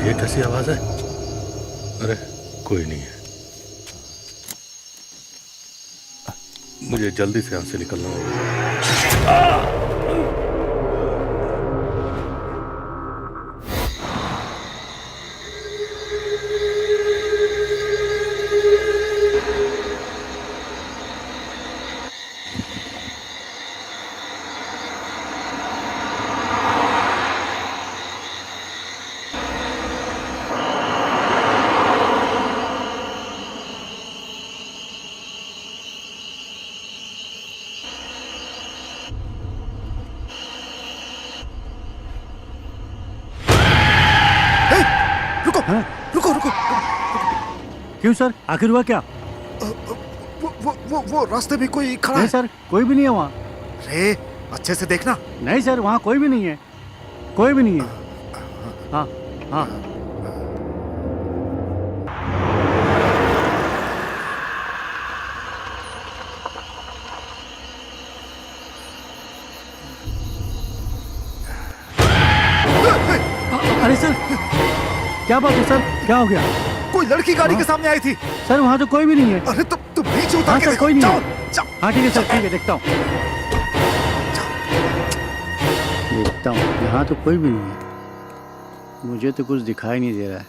ये कैसी आवाज है? अरे कोई नहीं है। मुझे जल्दी से यहां से निकलना होगा। क्यों सर, आखिर हुआ क्या? वो रास्ते में कोई खड़ा नहीं है। सर, कोई भी नहीं है वहाँ। अरे अच्छे से देखना। नहीं सर, वहाँ कोई भी नहीं है, कोई भी नहीं है। हाँ हाँ। अरे सर, क्या बात है सर, क्या हो गया? कोई लड़की गाड़ी के सामने आई थी। सर वहाँ तो कोई भी नहीं है। अरे तुम नीचे उतार हाँ के सर, देखो। कोई नहीं जाओ, है। जाओ। हाँ ठीक है सर, ठीक है, देखता हूँ देखता हूँ। यहाँ तो कोई भी नहीं है, मुझे तो कुछ दिखाई नहीं दे रहा है।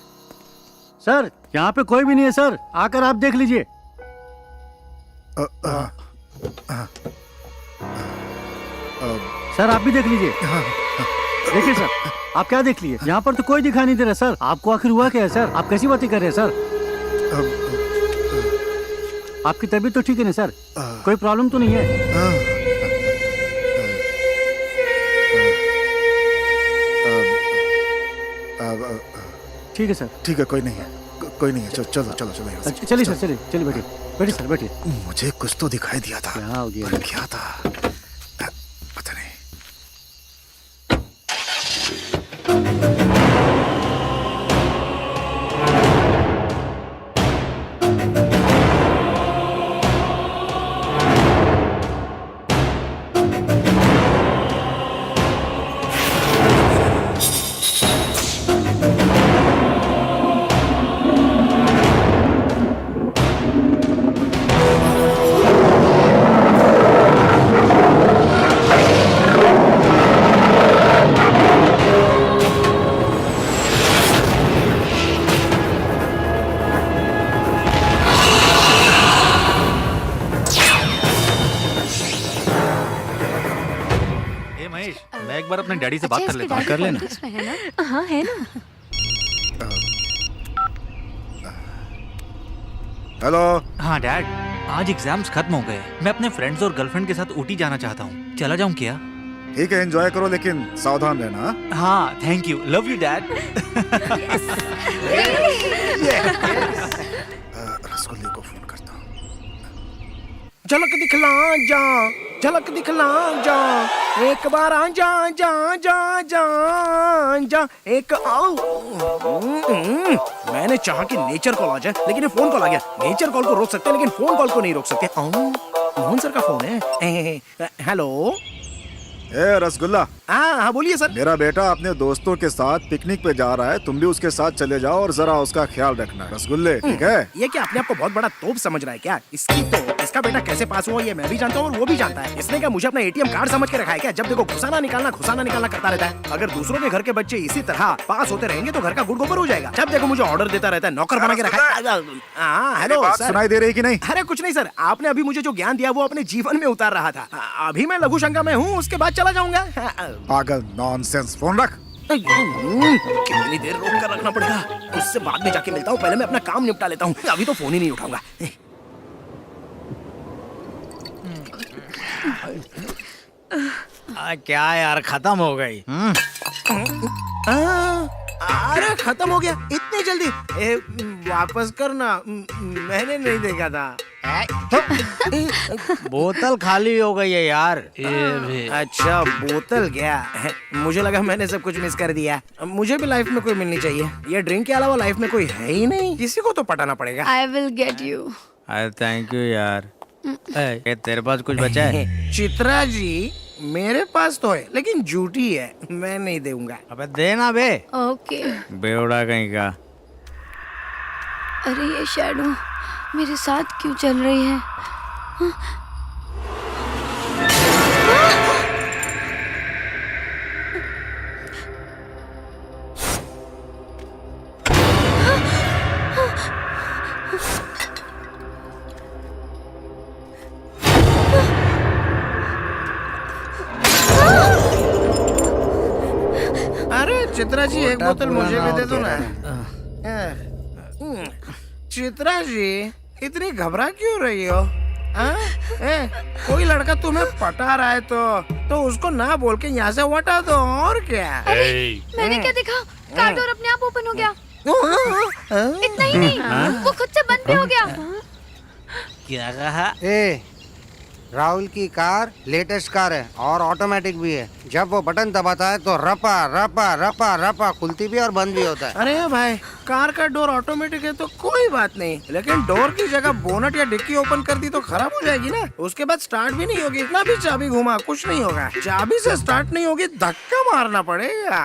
सर यहाँ पे कोई भी नहीं है सर, आकर आप देख लीजिए। सर आप भी देख लीजिए। देखिए सर, आप क्या देख लिए? यहाँ पर तो कोई दिखाई नहीं दे रहा सर। आपको आखिर हुआ क्या है सर? आप कैसी बातें कर रहे हैं सर? आपकी तबीयत तो ठीक है ना सर? कोई प्रॉब्लम तो नहीं है? ठीक है सर। ठीक है, कोई नहीं है, कोई नहीं है। चलो चलो चलो चलो यहाँ से। अच्छा चलिए सर, चलिए चलिए, बैठिए बैठिए सर, बैठिए। मुझे कुछ तो दिखाई दिया था। क्या हो गया? पर क्या था पता नहीं। मैं एक बार अपने डैडी से बात कर लेता हूँ। कर लेना। हाँ है ना। हेलो। हाँ डैड, आज एग्जाम्स खत्म हो गए। मैं अपने फ्रेंड्स और गर्लफ्रेंड के साथ ऊटी जाना चाहता हूँ। चला जाऊँ क्या? ठीक है, एंजॉय करो लेकिन सावधान रहना। हाँ thank you, love you dad. रसगुल्ले को फोन करता हूँ। झलक दिखला जा, झलक दिखला जा, एक बार आ जा जा जा जा जा, एक आओ। मैंने चाहा कि नेचर कॉल आ जाए, लेकिन ये फोन कॉल आ गया। नेचर कॉल को रोक सकते हैं, लेकिन फोन कॉल को नहीं रोक सकते। मोहन सर का फोन है। हेलो। ए रसगुल्ला। हाँ बोलिए सर। मेरा बेटा अपने दोस्तों के साथ पिकनिक पे जा रहा है, तुम भी उसके साथ चले जाओ और जरा उसका ख्याल रखना। रसगुल्ले, ठीक है? ये क्या अपने आप को बहुत बड़ा तोप समझ रहा है क्या? इसका बेटा कैसे पास हुआ ये मैं भी जानता हूँ और वो भी जानता है। इसने क्या मुझे अपना एटीएम कार्ड समझ के रखा है क्या? जब देखो घुसाना निकालना करता रहता है। अगर दूसरों के घर के बच्चे इसी तरह पास होते रहेंगे तो घर का गुड़ गोबर हो जाएगा। जब देखो मुझे ऑर्डर देता रहता है, नौकर बना के रखा है। Hello sir. सुनाई दे रही कि नहीं? अरे कुछ नहीं सर, आपने अभी मुझे जो ज्ञान दिया वो अपने जीवन में उतार रहा था। अभी मैं लघु शंका में हूँ, उसके बाद चला जाऊंगा। पागल, नॉनसेंस। फोन रख। कितनी देर रोक कर रखना पड़ेगा? उससे बाद में जाके मिलता हूँ, पहले मैं अपना काम निपटा लेता हूँ। अभी तो फोन ही नहीं उठाऊंगा। क्या यार, खत्म हो गई। अरे खत्म हो गया इतनी जल्दी? वापस करना, मैंने नहीं देखा था। बोतल खाली हो गई है यार। ये भी। अच्छा बोतल गया, मुझे लगा मैंने सब कुछ मिस कर दिया। मुझे भी लाइफ में कोई मिलनी चाहिए। ये ड्रिंक के अलावा लाइफ में कोई है ही नहीं, किसी को तो पटाना पड़ेगा। I will get you. अरे थैंक यू यार। ये तेरे पास कुछ बचा है? चित्रा जी, मेरे पास तो है लेकिन झूठी है, मैं नहीं दूंगा। अबे देना बे। ओके। बेवड़ा कहीं का। अरे ये शैडो मेरे साथ क्यों चल रही है? अरे चित्रा जी एक बोतल मुझे भी दे दो ना। चित्रा जी इतनी घबरा क्यों रही हो? कोई लड़का तुम्हें पटा रहा है तो उसको ना बोल के यहाँ से हटा दो, और क्या। मैंने क्या देखा? कार डोर अपने आप ओपन हो गया। इतना ही नहीं, वो खुद से बंद भी हो गया। क्या कहा? ए, राहुल की कार लेटेस्ट कार है और ऑटोमेटिक भी है। जब वो बटन दबाता है तो रपा रपा रपा रपा खुलती भी और बंद भी होता है। अरे भाई, कार का डोर ऑटोमेटिक है तो कोई बात नहीं, लेकिन डोर की जगह बोनट या डिक्की ओपन कर दी तो खराब हो जाएगी ना। उसके बाद स्टार्ट भी नहीं होगी, इतना भी चाबी घुमा कुछ नहीं होगा। चाबी से स्टार्ट नहीं होगी, धक्का मारना पड़ेगा।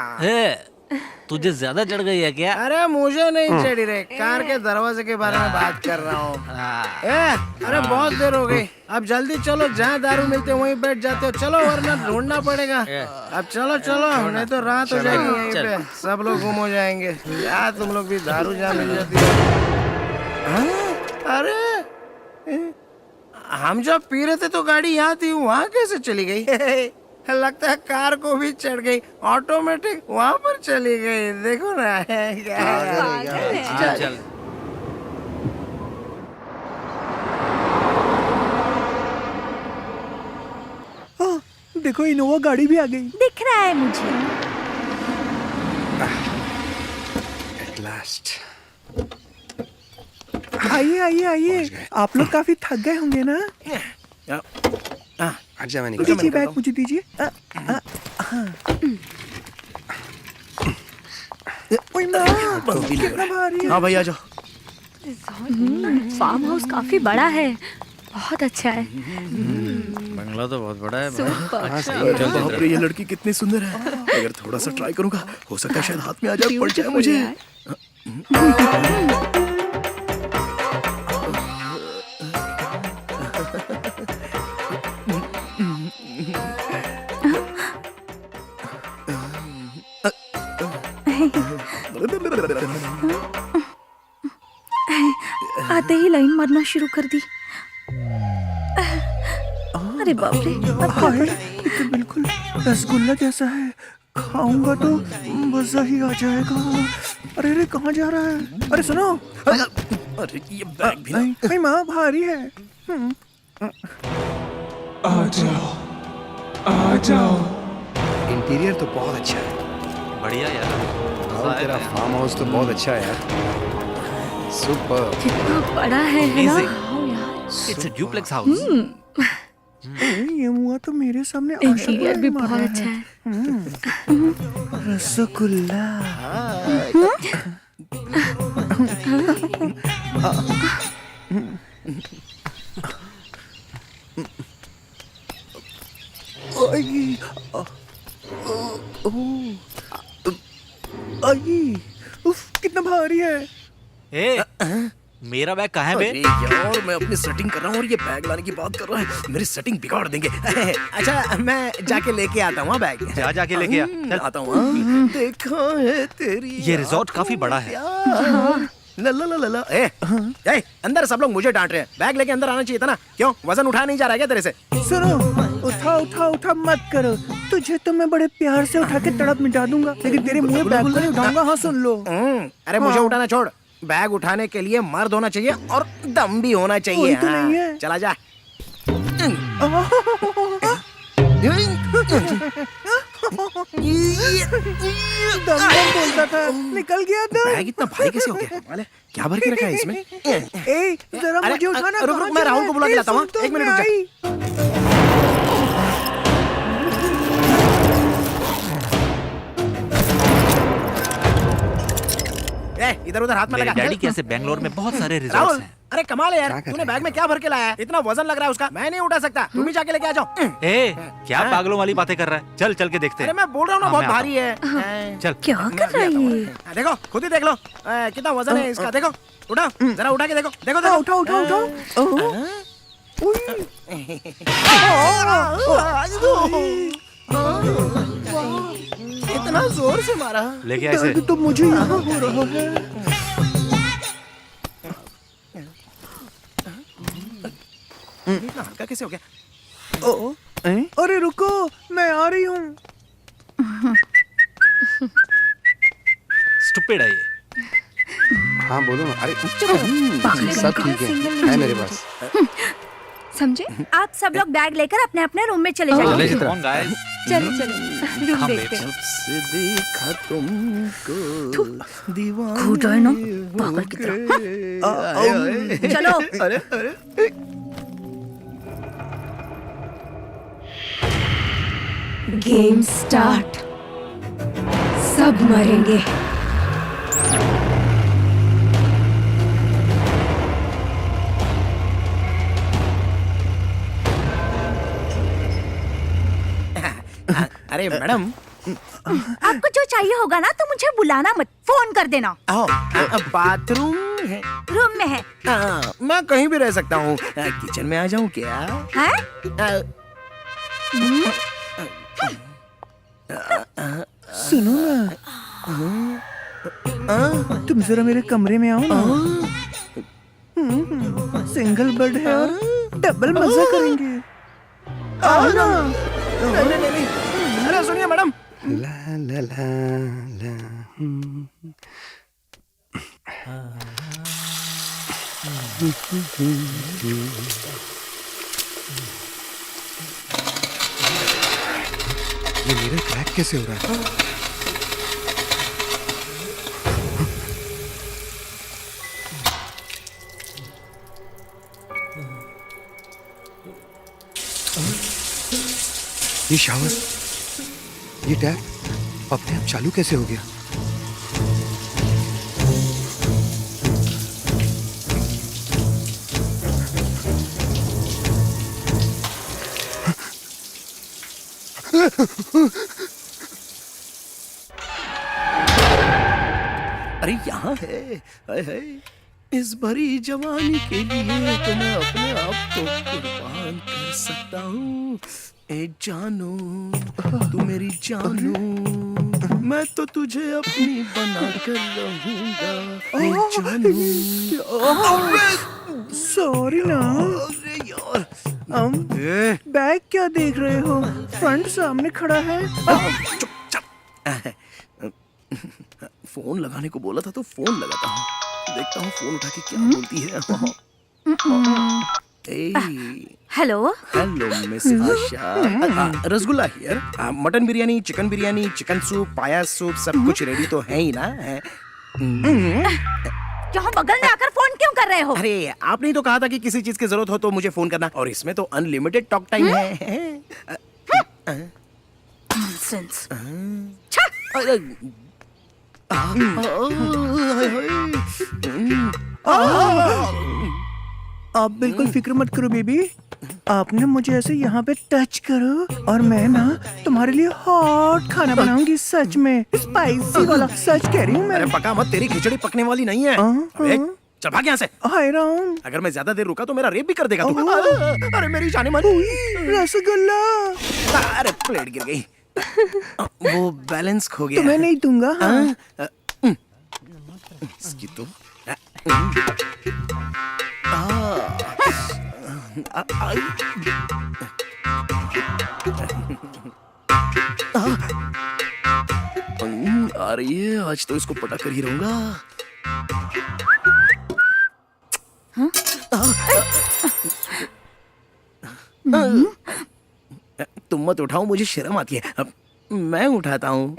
तुझे ज्यादा चढ़ गई है क्या? अरे मुझे नहीं चढ़ी रे, कार के दरवाजे के बारे में बात कर रहा हूँ। अरे बहुत देर हो गई, अब जल्दी चलो, जहाँ दारू मिलते वहीं बैठ जाते हो। चलो वरना ढूंढना पड़ेगा। अब चलो चलो, नहीं तो रात हो जाएगी यहीं पे, सब लोग गुम हो जाएंगे। यार तुम लोग भी दारू जहाँ मिल जाती है। अरे हम जब पी रहे थे तो गाड़ी यहाँ थी, वहाँ कैसे चली गई? लगता है कार को भी चढ़ गई, ऑटोमेटिक वहाँ पर चली गई। देखो ना क्या। चल। देखो इनोवा गाड़ी भी आ गई। दिख रहा है मुझे। At last. आइए आइए आइए, आप लोग काफी थक गए होंगे ना। दीजिए बैग मुझे दीजिए। हाँ भाई आ जाओ। फार्म हाउस काफी बड़ा है, बहुत अच्छा है। बंगला तो बहुत बड़ा है। बाप रे, ये लड़की कितनी सुंदर है। अगर थोड़ा सा ट्राई करूंगा, हो सकता है शायद हाथ में आ जाए, पड़ जाए मुझे। आते ही लाइन मारना शुरू कर दी। अरे बाप रे, तो बिल्कुल रसगुल्ला जैसा है, खाऊंगा तो मजा ही आ जाएगा। अरे अरे कहाँ जा रहा है? अरे सुनो, अरे ये बैग भी नहीं, माँ भारी है। आ जाओ। इंटीरियर तो बहुत अच्छा है। बढ़िया यार, तेरा फार्म हाउस तो बहुत अच्छा है यार। सुपर। कितना बड़ा है ना? It's a duplex house. ये मुआ तो मेरे सामने इंटीरियर भी बहुत अच्छा है। रसगुल्ला। कितना भारी है। मेरा बैग कहाँ है बे? अरे यार, मैं अपनी सेटिंग कर रहा हूँ और ये बैग लाने की बात कर रहा है। मेरी सेटिंग बिगाड़ देंगे। अच्छा मैं जाके लेके आता हूँ बैग। जाके लेके आ। चल आता हूँ। देखा है तेरी ये रिजॉर्ट काफी बड़ा है। ला ला ला ला। ए, अंदर सब लोग मुझे डांट रहे हैं। बैग लेके अंदर आना चाहिए था ना। क्यों वजन उठा नहीं जा रहा है क्या तेरे से? सुनो, उठा मत करो। तुझे तो मैं बड़े प्यार से उठा के तड़प मिटा दूंगा, लेकिन तेरे मुंह में बैग को नहीं उठाऊंगा। हाँ सुन लो। अरे मुझे उठाना छोड़, बैग उठाने के लिए मर्द होना चाहिए और दम भी होना चाहिए। तो नहीं है। चला जा। दम बोलता था, निकल गया दम। बैग इतना भारी कैसे हो गया? क्या भर के रखा है इसमें? जरा मुझे उठाना। रुक, मैं राहुल को बुला के लाता हूँ। एक मिनट रुक जा। इधर उधर हाथ में मेरे लगा। डैडी के ऐसे बेंगलोर में बहुत सारे रिजॉर्ट्स हैं। अरे कमाल है यार, तूने बैग में क्या भर के लाया है? इतना वजन लग रहा है उसका, मैं नहीं उठा सकता, तुम ही जाके लेके आ जाओ। ए, क्या पागलों वाली बातें कर रहा है? चल चल के देखते अरे हैं। मैं बोल रहा हूँ ना, हाँ, बहुत मैं आता भारी है। चल। क्या कर रहा है ये? देखो खुद ही देख लो कितना वजन है इसका, देखो उठा, जरा उठा के देखो, देखो देखो, उठा उठा उठा। इतना जोर से मारा, लेके आए से। तो मुझे यहाँ हो रहा है। इतना हल्का कैसे हो गया? अरे रुको, मैं आ रही हूँ। स्टूपिड है ये। हाँ बोलो ना। अरे सब ठीक है मेरे पास। समझे? आप सब लोग बैग लेकर अपने अपने रूम में चले जाइए। कौन गाइस? चलो चलो रूम देखते हैं। से देखा तुमको दीवाना घूटा है ना पागल की तरह। हाँ? चलो। अरे अरे गेम स्टार्ट। सब मरेंगे। अरे मैडम, आपको जो चाहिए होगा ना तो मुझे बुलाना मत, फोन कर देना। बाथरूम है? रूम में है। मैं कहीं भी रह सकता हूँ, किचन में आ जाऊँ क्या? है? सुनो ना, तुम जरा मेरे कमरे में आओ ना। सिंगल बेड है और डबल मजा करेंगे। आओ ना। नहीं। अरे सुनिए मैडम, ला ला ला ला। ये मेरा क्रैक कैसे हो रहा है? ये शावर, ये टैप अपने आप चालू कैसे हो गया? अरे यहाँ है। हाय हाय, इस भरी जवानी के लिए तो मैं अपने आप को कुर्बान कर सकता हूँ। ए जानू, तू मेरी जानू, मैं तो तुझे अपनी बना कर रहूंगा। ए जानू। सॉरी ना। अरे यार, बैग क्या देख रहे हो? फ्रंट सामने खड़ा है। चुप। फोन लगाने को बोला था तो फोन लगाता हूँ, देखता हूँ फोन उठा के क्या बोलती है। Hello. Hello miss Asha, rasgulla here. Mutton biryani, chicken biryani, chicken soup, पाया सूप, सब कुछ रेडी तो है ही ना? यहाँ बगल में आकर फोन क्यों कर रहे हो? अरे आपने ही तो कहा था कि किसी चीज की जरूरत हो तो मुझे फोन करना, और इसमें तो अनलिमिटेड टॉक टाइम है। नॉनसेंस। आप बिल्कुल फिक्र मत करो बेबी, आपने मुझे ऐसे यहाँ पे टच करो और मैं ना तुम्हारे लिए हॉट खाना बनाऊंगी। सच में स्पाइसी वाला, सच कह रही हूँ मैं। अरे पका मत, तेरी खिचड़ी पकने वाली नहीं है। अबे, चल भाग यहाँ से। हाय राम, अगर मैं ज्यादा देर रुका तो मेरा रेप भी कर देगा तू। अरे मेरी जाने मन। रसगुल्ला। अरे प्लेट गिर गई, वो बैलेंस खो गया। तुम्हें नहीं दूंगा। इसकी तो आ रही है, आज तो इसको पटा कर ही रहूंगा। तुम मत उठाओ, मुझे शर्म आती है। अब मैं उठाता हूँ।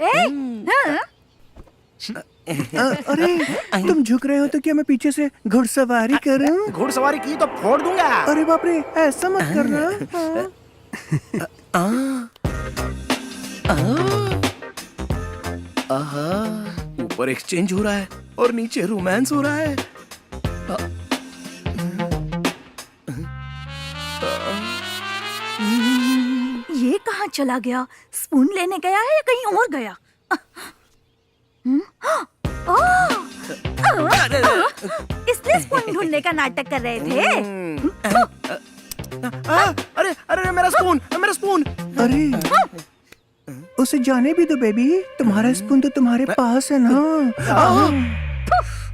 अरे तुम झुक रहे हो तो क्या मैं पीछे से घुड़सवारी करूं? घुड़सवारी की तो फोड़ दूंगा। अरे बाप रे, ऐसा मत करना। ऊपर एक्सचेंज हो रहा है और नीचे रोमांस हो रहा है। ये कहाँ चला गया? स्पून लेने गया है या कहीं और गया? इसलिए स्पून ढूंढने का नाटक कर रहे थे। अरे अरे मेरा स्पून, मेरा स्पून। अरे उसे जाने भी दो बेबी, तुम्हारा स्पून तो तुम्हारे पास है ना।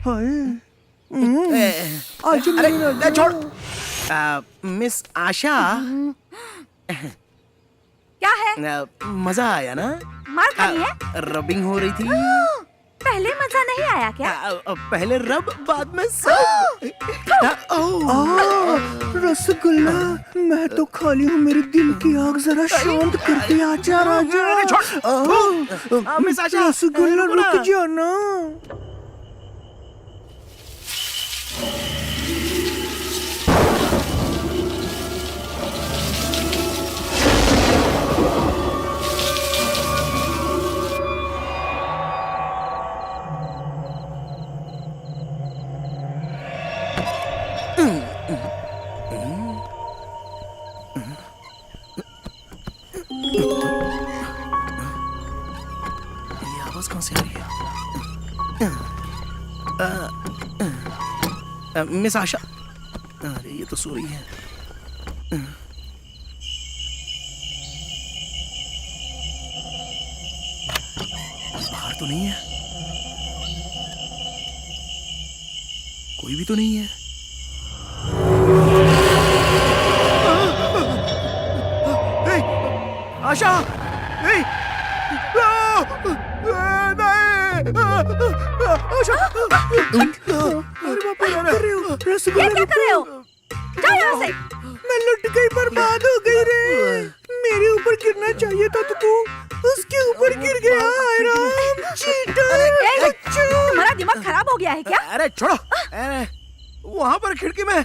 हाय। आज अरे छोड़। मिस आशा, क्या है? मजा आया ना? मार खानी है? रबिंग हो रही थी। पहले मजा नहीं आया क्या? पहले रब बाद में सब। रसगुल्ला, मैं तो खाली हूँ, मेरे दिल की आग जरा शांत करती। आजा राजा। मिस आशा, रसगुल्ला रुक जाना। ये आवाज कहाँ से आ रही है? मिस आशा, अरे ये तो सो रही है। बाहर तो नहीं है, कोई भी तो नहीं है। आशा, नहीं, ये क्या कर रहे हो? जाओ यहाँ से। मैं लुट गई, बर्बाद हो गई रे। मेरे ऊपर गिरना चाहिए था तो तू उसके ऊपर गिर गया। हाय राम, चीटर। तुम्हारा दिमाग खराब हो गया है क्या? अरे छोड़ो। अरे वहाँ पर खिड़की में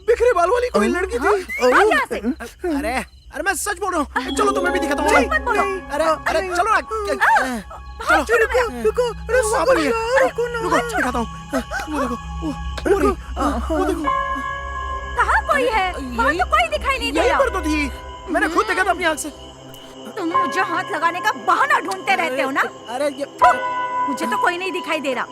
बिखरे बाल वाली कोई लड़की थी। भाग यहाँ से। अरे अरे मैं सच बोल रहा हूँ। चलो तुम्हें भी दिखाता हूँ। झूठ मत बोलो। अरे अरे चलो ना। चलो रुको, वहाँ पर ही है। रुको ना। रुको दिखाता हूँ। वो देखो, वो रही। वो देखो, कहाँ कोई है? वहाँ तो कोई दिखाई नहीं दे यहीं रहा। पर तो थी। मैंने खुद देखा था अपनी आँख से। तुम मुझे हाथ लगाने का बहाना ढूंढते रहते हो ना? अरे ये, मुझे तो कोई नहीं दिखाई दे रहा।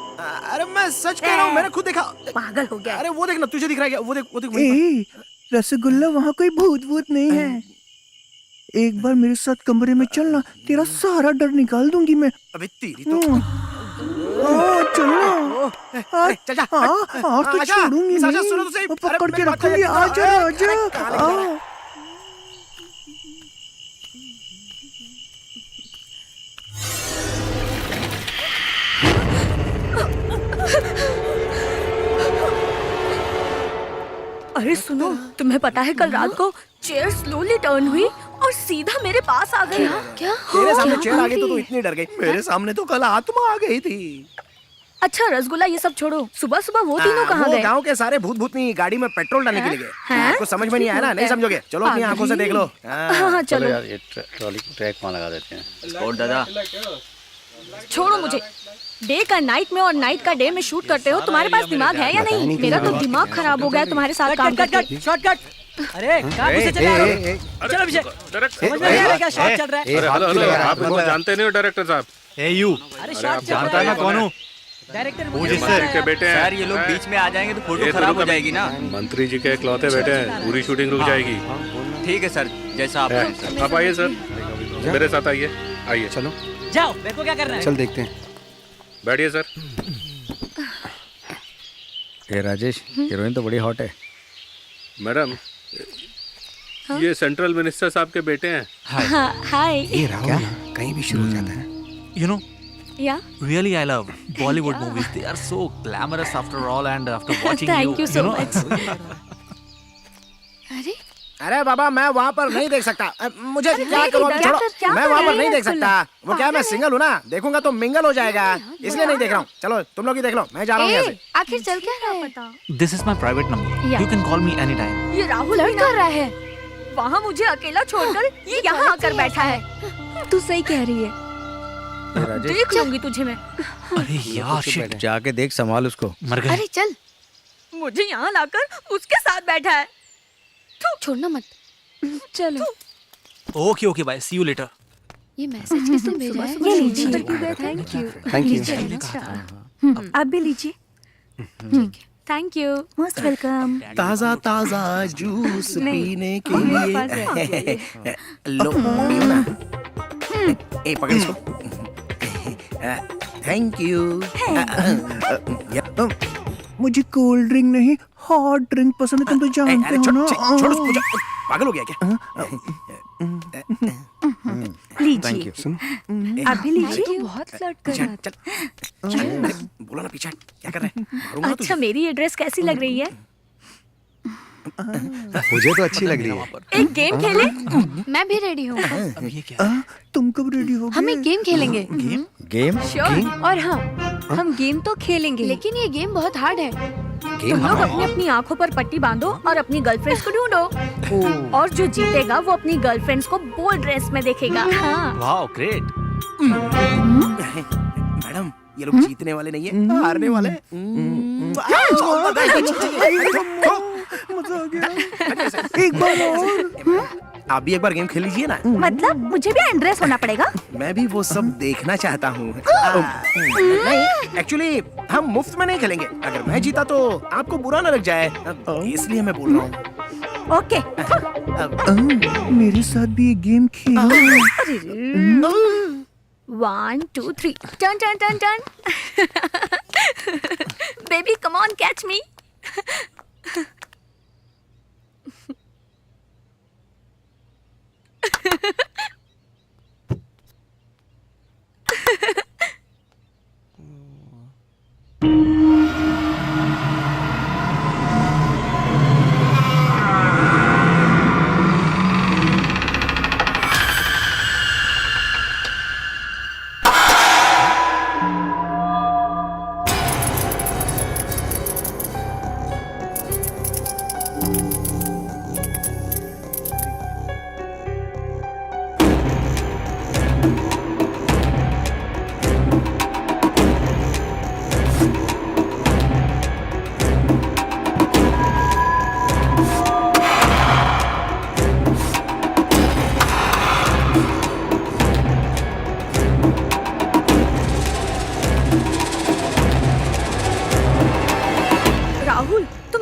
अरे मैं सच कह रहा हूँ, मैंने खुद देखा। पागल हो गया है। अरे वो देखना, तुझे दिख रहा है क्या? वो देख, वो देख वहीं पर। ए, रसगुल्ला, वहाँ कोई भूत नहीं है। एक बार मेरे साथ कमरे में चलना, तेरा सारा डर निकाल दूंगी मैं। अबे तेरी तो। चलना। अरे चल जा। हाँ तो आजा, छोड़ूंगी मिस आशा, नहीं। सुनो तो सही। पकड़ अरे के मेरी बात रखूंगी। सुनो। आजा अरे, आजा। काले काले। अरे सुनो, तुम्हें पता है कल रात को चेयर स्लोली टर्न हुई और सीधा मेरे पास आ गई। क्या? तेरे सामने चेयर आ गई तो तू इतनी डर गई। मेरे सामने तो कल आत्मा आ गई थी। अच्छा रसगुल्ला, ये सब छोड़ो। सुबह सुबह वो तीनों कहाँ वो गए? गांव के सारे भूत भूतनी गाड़ी में पेट्रोल डालने के लिए गए। आपको समझ में नहीं आया ना? नहीं समझोगे? चलो अपनी आंखों से देख लो। हाँ चलो। यार ये ट्रॉली ट्रैक वहाँ लगा देते हैं। स्पॉट दादा, छोड़ो मुझे। डे का नाइट में और नाइट का डे में शूट करते हो। तुम्हारे पास दिमाग है या नहीं? मेरा तो दिमाग खराब हो गया तुम्हारे साथ काम करके। शॉर्टकट। अरे कहाँ घुसे चले आ रहे हो? चलो विजय, समझ में नहीं आ रहा क्या शॉट चल रहा है? हेलो हेलो, आप इनको जानते नहीं हो डायरेक्टर साहब? ए यू, अरे शॉट चल जानता रहा है मैं है। कौन हूँ? डायरेक्टर मुझे सर के बेटे हैं। सर ये लोग बीच में आ जाएंगे तो फोटो खराब हो जाएगी ना। मंत्री जी के इकलौते बेटे हैं, पूरी शूटिंग रुक जाएगी। ठीक है सर, जैसा आप कहें सर। आप आइए सर, मेरे साथ आइए। आइए, चलो जाओ, देखो क्या करना है। चल देखते हैं। बैठिए सर। ये राजेश, हीरोइन तो बड़ी हॉट है। मैडम, ये सेंट्रल मिनिस्टर साहब के बेटे हैं। हाय। ये राहुल कहीं भी शुरू हो जाता है। You know, या really I love Bollywood movies. They are so glamorous after all, and after watching Thank you so know. much. अरे अरे बाबा, मैं वहाँ पर नहीं देख सकता। मुझे क्या नहीं, करूँ? क्या छोड़ो, क्या मैं कर वहाँ पर रही नहीं है देख सकता। वो क्या है, मैं सिंगल हूँ ना। देखूंगा तो मिंगल हो जाएगा, इसलिए नहीं देख रहा हूँ। चलो तुम लोग ही देख लो, मैं जा रहा हूँ यहाँ से। आखिर चल क्या रहा है? This is my private number. Yeah. You can call me anytime. ये राहुल लड़ कर रहा है। वहाँ मुझे अकेला छोड़कर ये यहाँ आकर बैठा है। तू सही कह रही है। देख लूंगी तुझे मैं। अरे यार शिट, जाके देख, संभाल उसको। मर गए। अरे चल। मुझे यहाँ लाकर उसके साथ बैठा है। छोड़ना मत। चलो। Okay okay bye, see you later. ये मैसेज किसने भेजा है? ये लीजिए। Thank you. आप भी लीजिए। Thank you. Most welcome. ताजा ताजा जूस पीने के लिए लो पियो ना। ए पकड़ इसको। Thank you. मुझे कोल्ड ड्रिंक नहीं हॉट ड्रिंक पसंद है, तुम तो जानते हो ना। छोड़ उसको, पागल हो गया क्या? लीजिए। सुन आप भी लीजिए। बहुत फ्लर्ट कर रहा चल अरे, बोला ना पीछे क्या कर रहे हैं? मारूंगा ना तुझे। अच्छा, मेरी ये ड्रेस कैसी लग रही है? मुझे तो अच्छी लग रही है। एक गेम खेले? मैं भी रेडी हूँ। अब ये क्या है? तुम कब रेडी हो? हम एक गेम खेलेंगे। Game sure. और हाँ, हम गेम तो खेलेंगे, लेकिन ये गेम बहुत हार्ड है। तुम लोग अपनी अपनी आंखों पर पट्टी बांधो और अपनी गर्लफ्रेंड्स को ढूंढो, और जो जीतेगा वो अपनी गर्लफ्रेंड्स को बोल्ड ड्रेस में देखेगा। हाँ। Wow great. मैडम, ये लोग जीतने वाले नहीं है, हारने वाले हैं। मजा आ गया। एक बार और। आप भी एक बार गेम खेल लीजिए ना। मतलब मुझे भी अनड्रेस होना पड़ेगा? मैं भी वो सब देखना चाहता हूँ। नहीं, एक्चुअली हम मुफ्त में नहीं खेलेंगे। अगर मैं जीता तो आपको बुरा न लग जाए, इसलिए मैं बोल रहा हूँ। ओके। मेरे साथ भी एक game Khelo. 1 2 3 turn turn turn turn. Baby come on, catch मी।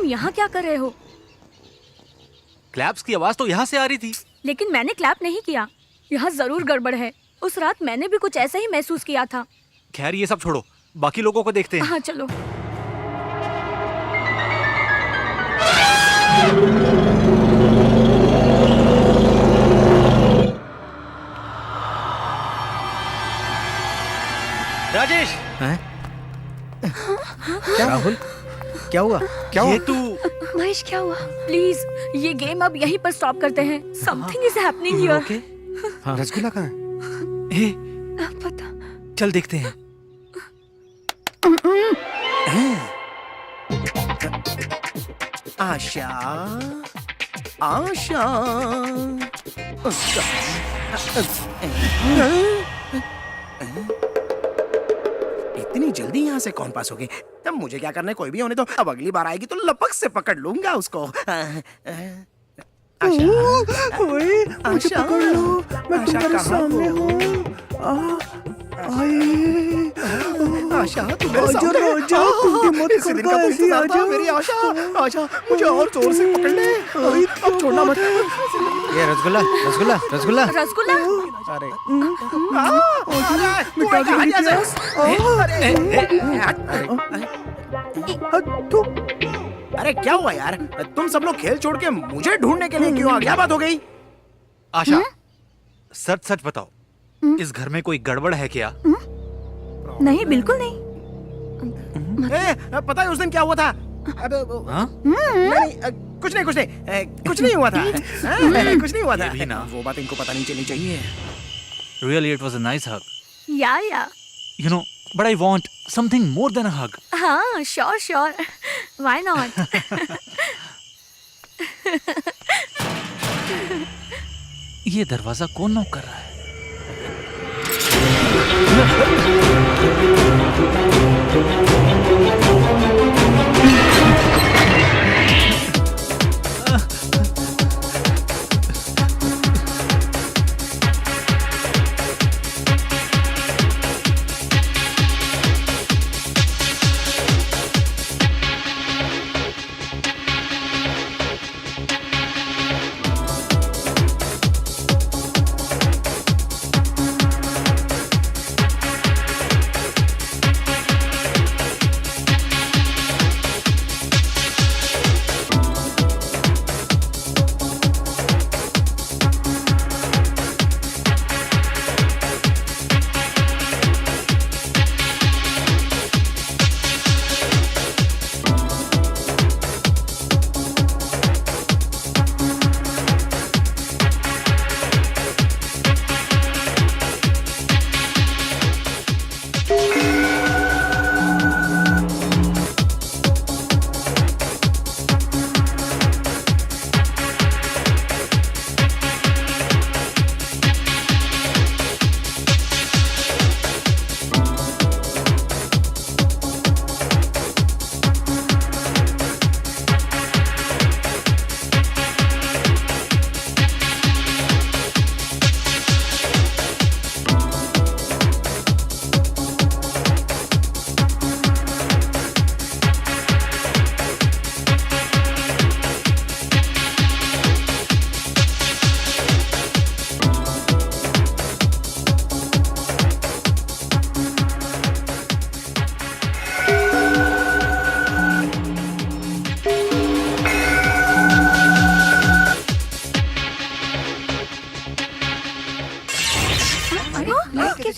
यहाँ क्या कर रहे हो? क्लैप्स की आवाज तो यहाँ से आ रही थी। लेकिन मैंने क्लैप नहीं किया। यहाँ जरूर गड़बड़ है। उस रात मैंने भी कुछ ऐसा ही महसूस किया था। खैर ये सब छोड़ो, बाकी लोगों को देखते हैं। हाँ चलो। राजेश। क्या राहुल, क्या हुआ? क्या ये हुआ? तू महेश क्या हुआ? प्लीज ये गेम अब यहीं पर स्टॉप करते हैं। Something is happening here. Okay. हाँ। रसगुल्ला कहाँ है? हे, पता। चल देखते हैं। आशा, आशा। इतनी जल्दी यहाँ से कौन पास हो गए? तब मुझे क्या करना है, कोई भी होने दो। अब अगली बार आएगी तो लपक से पकड़ लूंगा उसको। ओए, मुझे पकड़ लो, मैं तुम्हारे सामने हूँ। आशा, तू मेरे सामने है। आजा, तुम मत इसी दिन का तो ऐसे इंतजार था आजा। मेरी आशा। आशा, मुझे और जोर से पकड़ ले। अब छोड़ना मत। ये रसगुल्ला, रसगुल्ला, रसगुल्ला। रसगुल्ला। अरे मिटा दी मेरी प्यास। अरे क्या हुआ यार? तुम सब लोग खेल छोड़ के मुझे ढूंढने के लिए क्यों आ? क्या बात हो गई? आशा, सच सच बताओ, इस घर में कोई गड़बड़ है क्या? नहीं, बिल्कुल नहीं। पता है उस दिन क्या हुआ था? हाँ? कुछ नहीं, कुछ नहीं हुआ था। कुछ नहीं हुआ था। ये भी ना। वो बात इनको पता नहीं चलनी चाहिए। Really, it was a nice hug. या You know, but I want something more than a hug. हाँ, श्योर। Why not? ये दरवाजा कौन नॉक कर रहा है?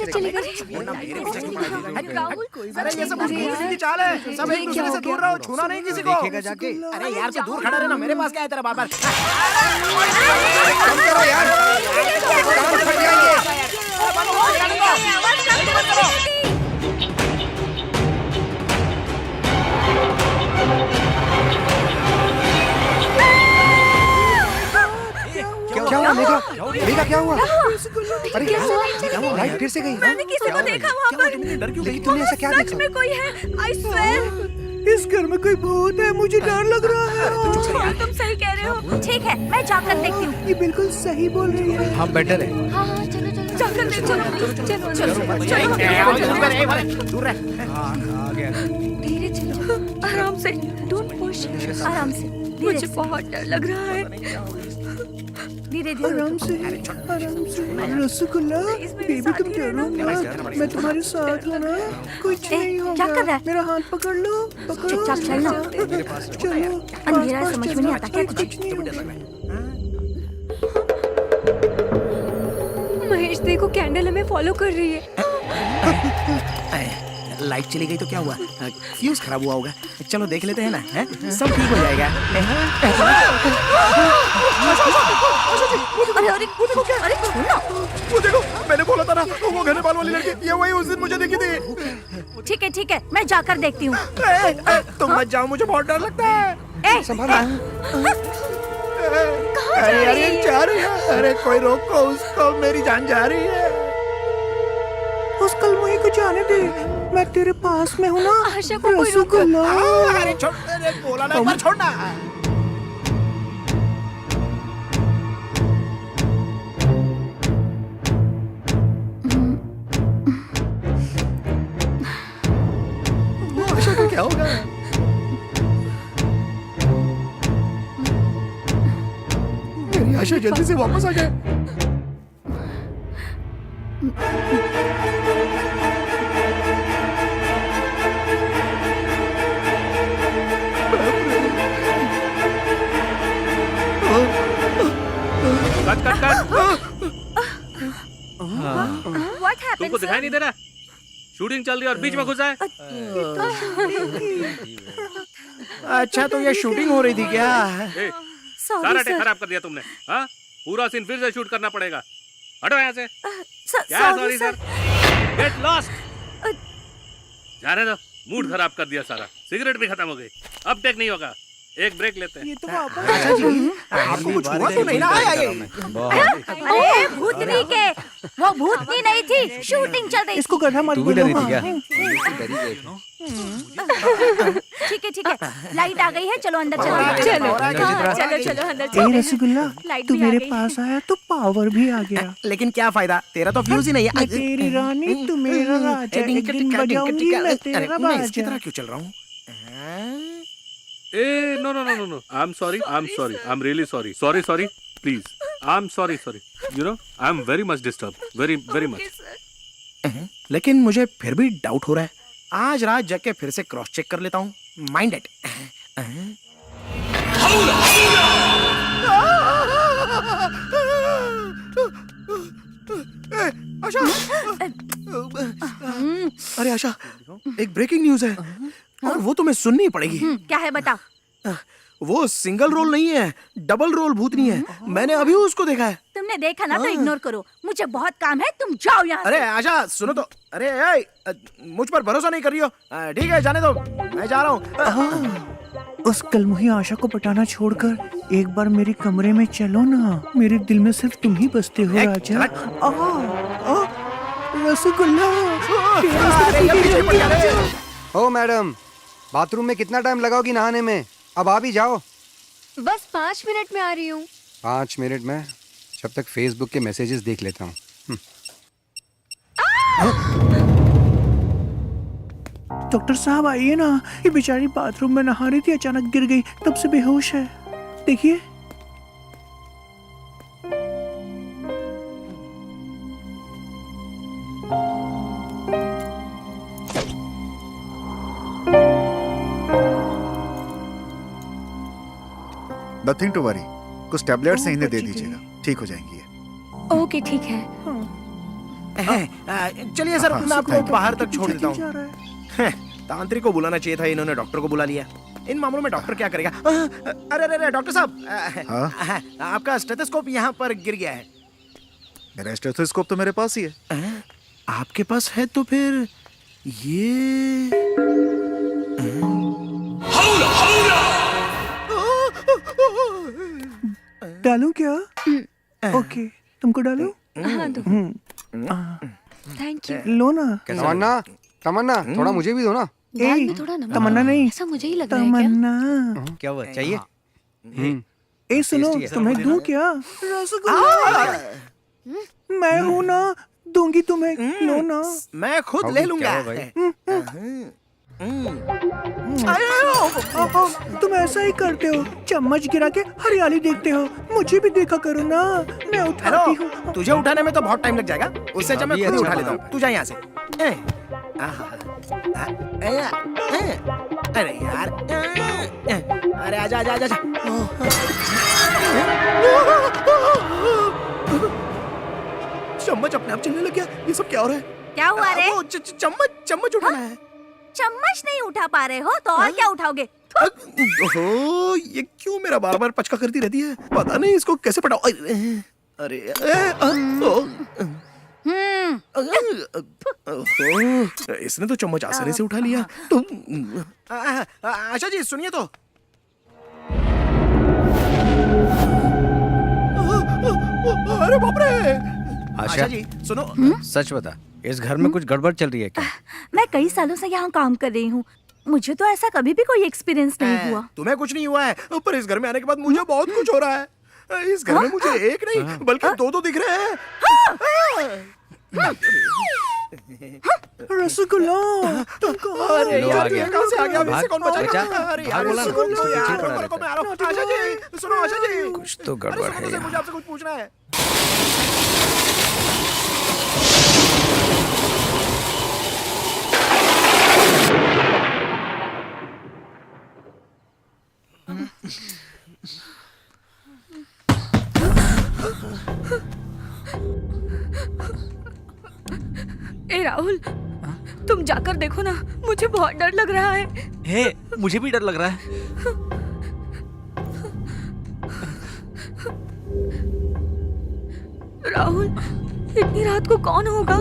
कैसे चलेगा? राहुल, अरे ये सब घूस की चाल है। सब एक दूसरे से दूर रहो, छूना नहीं किसी को। देखेगा जाके। अरे यार तू दूर खड़ा रहना, मेरे पास क्या है तेरा बार बार। करो यार, कान फट जाएंगे। क्या हुआ मेघा? मेघा क्या हुआ? अरे क्या हुआ? लाइट फिर से गई। मैंने किसी को देखा वहाँ पर। डर क्यों गई? तुमने ऐसा क्या सच देखा? में कोई है, I swear। इस घर में कोई भूत है, मुझे डर लग रहा है। हाँ, तुम सही कह रहे हो। ठीक है, मैं जाकर देखती हूँ। ये बिल्कुल सही बोल रही है। हाँ बेटर है। हाँ हाँ, चलो चलो, जाकर देखो। चलो चलो दूर रह। धीरे चलो, आराम से, डोंट पुश, आराम से। मुझे बहुत डर लग रहा है। धीरे धीरे आराम से, आराम से। रसगुल्ला, बेबी तुम डरो मत, मैं तुम्हारे साथ हूँ ना, कुछ नहीं क्या कर रहा होगा। है? मेरा हाथ पकड़ लो, पकड़ो। चुपचाप चलना। चलो। अंधेरा आस-पास समझ में चलो, नहीं आता क्या कोई कुछ? नहीं होगा। महेश देखो, कैंडल हमें फॉलो कर रही है। लाइट चली गई तो क्या हुआ? फ्यूज खराब हुआ होगा। चलो देख लेते हैं ना, हैं? सब ठीक हो जाएगा। अरे अरे अरे छोड़ना। वो देखो, मैंने बोला था ना, वो घने बाल वाली लड़की, ये वही उस दिन मुझे दिखी थी। ठीक है, मैं जाकर देखती हूँ। तुम मत जाओ, मुझे बहुत डर लगता है। अरे अरे जा रही है। अरे कोई रोको उसको, मेरी जान जा रही है। उस कलमुही को जाने दे, मैं तेरे पास में हूँ ना। आशा को कोई रोको। रसगुल्ला। अरे छोड़, अरे बोला ना एक बार छोड़ना। वो आशा का क्या होगा? मेरी आशा जल्दी से वापस आ जाए। What happened, तुमको दिखाई नहीं दे रहा? शूटिंग चल रही है और बीच में घुसा है। अच्छा तो ये शूटिंग हो रही थी क्या? ए, सारा टेक खराब कर दिया तुमने। हाँ, पूरा सीन फिर से शूट करना पड़ेगा। हटो यहाँ से। क्या सॉरी सर? Get lost. जाने दो, मूड खराब कर दिया सारा। सिगरेट भी खत्म हो गई। अब टेक नहीं होगा, एक ब्रेक लेते हैं। ये तो वापस अच्छा जी, आपको कुछ हुआ तो नहीं ना? आया ये? अरे भूतनी के, वो भूतनी नहीं थी, शूटिंग चल रही इसको गड्ढा मत तू भी डरी बोलो। थी क्या? हाँ। ठीक है, लाइट आ गई है, चलो अंदर चलो। चलो अंदर ए चलो। रसगुल्ला, लाइट तू भी आ मेरे गई। पास आया तो पावर भी आ गया। लेकिन क्या फायदा, तेरा तो फ्यूज ही नहीं मैं है। तेरी रानी, तू मेरा राजा। एक दिन बजाऊंगी मैं तेरा मैं इसकी तरह बाजा। क्यों चल रहा हूँ? ए, no. I'm sorry. I'm really sorry. Sorry. Please. I'm sorry. You know, I'm very much disturbed. Very much. लेकिन मुझे फिर भी डाउट हो रहा है। आज रात जग के फिर से क्रॉस चेक कर लेता हूँ। Mind it. आशा, अरे आशा, एक ब्रेकिंग न्यूज है और वो तुम्हें सुननी पड़ेगी। क्या है बता। वो सिंगल रोल नहीं है, डबल रोल भूतनी है। मैंने अभी उसको देखा है। तुमने देखा ना तो इग्नोर करो, मुझे बहुत काम है, तुम जाओ यहाँ अरे से। आशा सुनो तो। अरे मुझ पर भरोसा नहीं कर रही हो? ठीक है जाने दो, मैं जा रहा हूँ। उस कलमुही आशा को पटाना छोड़कर एक बार मेरे कमरे में चलो ना। मेरे दिल में सिर्फ तुम ही बसते हो राजा। रसगुल्ला। ओ मैडम, बाथरूम में कितना टाइम लगाओगी नहाने में? अब आ भी जाओ। बस 5 मिनट में आ रही हूँ। 5 मिनट में? जब तक फेसबुक के मैसेजेस देख लेता हूँ। डॉक्टर साहब आइए ना, ये बेचारी बाथरूम में नहा रही थी, अचानक गिर गई, तब से बेहोश है। देखिए। नथिंग टू वरी, कुछ टैबलेट्स इन्हें दे दीजिएगा, ठीक हो जाएंगी ये। ओके ठीक है। चलिए सर, मैं आपको बाहर तक छोड़ देता हूँ। तांत्रिक को बुलाना चाहिए था, इन्होंने डॉक्टर को बुला लिया। इन मामलों में डॉक्टर क्या करेगा? अरे अरे डॉक्टर साहब, आपका स्टेथोस्कोप यहाँ पर गिर गया है। मेरा स्टेथोस्कोप तो मेरे पास ही है। आपके पास है तो फिर ये डालूं क्या? ओके, तुमको डालूं? हाँ दो। Thank you. लो ना। तमन्ना, तमन्ना थोड़ा मुझे भी दो ना। दाल में थोड़ा नमक। तमन्ना नहीं, ऐसा मुझे ही लग रहा है क्या? तमन्ना। क्या हुआ, चाहिए? ए सुनो, तुम्हें दूं क्या? मैं हूँ ना, दूंगी तुम्हें, लो ना। मैं खुद ले लूंगा। तुम ऐसा ही करते हो, चम्मच गिरा के हरियाली देखते हो। मुझे भी देखा करो ना, मैं उठाती हूँ। हेलो, तुझे उठाने में तो बहुत टाइम लग जाएगा, उससे अच्छा मैं खुद ही उठा लेता हूँ। तू जा यहाँ से। अरे यार, अरे आजा आजा आजा। चम्मच अपने आप चलने लग गया। ये सब क्या हो रहा है? क्या हुआ रे? चम्मच उठाना है। चम्मच नहीं उठा पा रहे हो तो और क्या उठाओगे? ओहो, ये क्यों मेरा बार बार पचका करती रहती है? पता नहीं इसको कैसे पटाओ। अरे इसने तो चम्मच आसानी से उठा लिया। आशा जी सुनिए तो। अरे बाप रे। आशा जी सुनो। सच बता, इस घर में कुछ गड़बड़ चल रही है क्या? मैं कई सालों से यहाँ काम कर रही हूँ, मुझे तो ऐसा कभी भी कोई एक्सपीरियंस नहीं हुआ। तुम्हें कुछ नहीं हुआ है, पर इस घर में आने के बाद मुझे बहुत कुछ हो रहा है। इस घर में मुझे एक नहीं बल्कि दो दिख रहे हैं। रसगुल्ला, तुम कहाँ? अरे लो, यार, आ गया। कहाँ से आ गया? भाग, से कौन बचाएगा? बचा। अरे यार, बोला ना, सुनो इसको यार, पीछे पड़ा रुको, रहता मैं आ रहा हूँ। आशा जी सुनो, आशा जी कुछ तो गड़बड़ है मुझे यहाँ। आपसे कुछ पूछना है। ए राहुल, तुम जाकर देखो ना, मुझे बहुत डर लग रहा है। हे, मुझे भी डर लग रहा है। राहुल, इतनी रात को कौन होगा?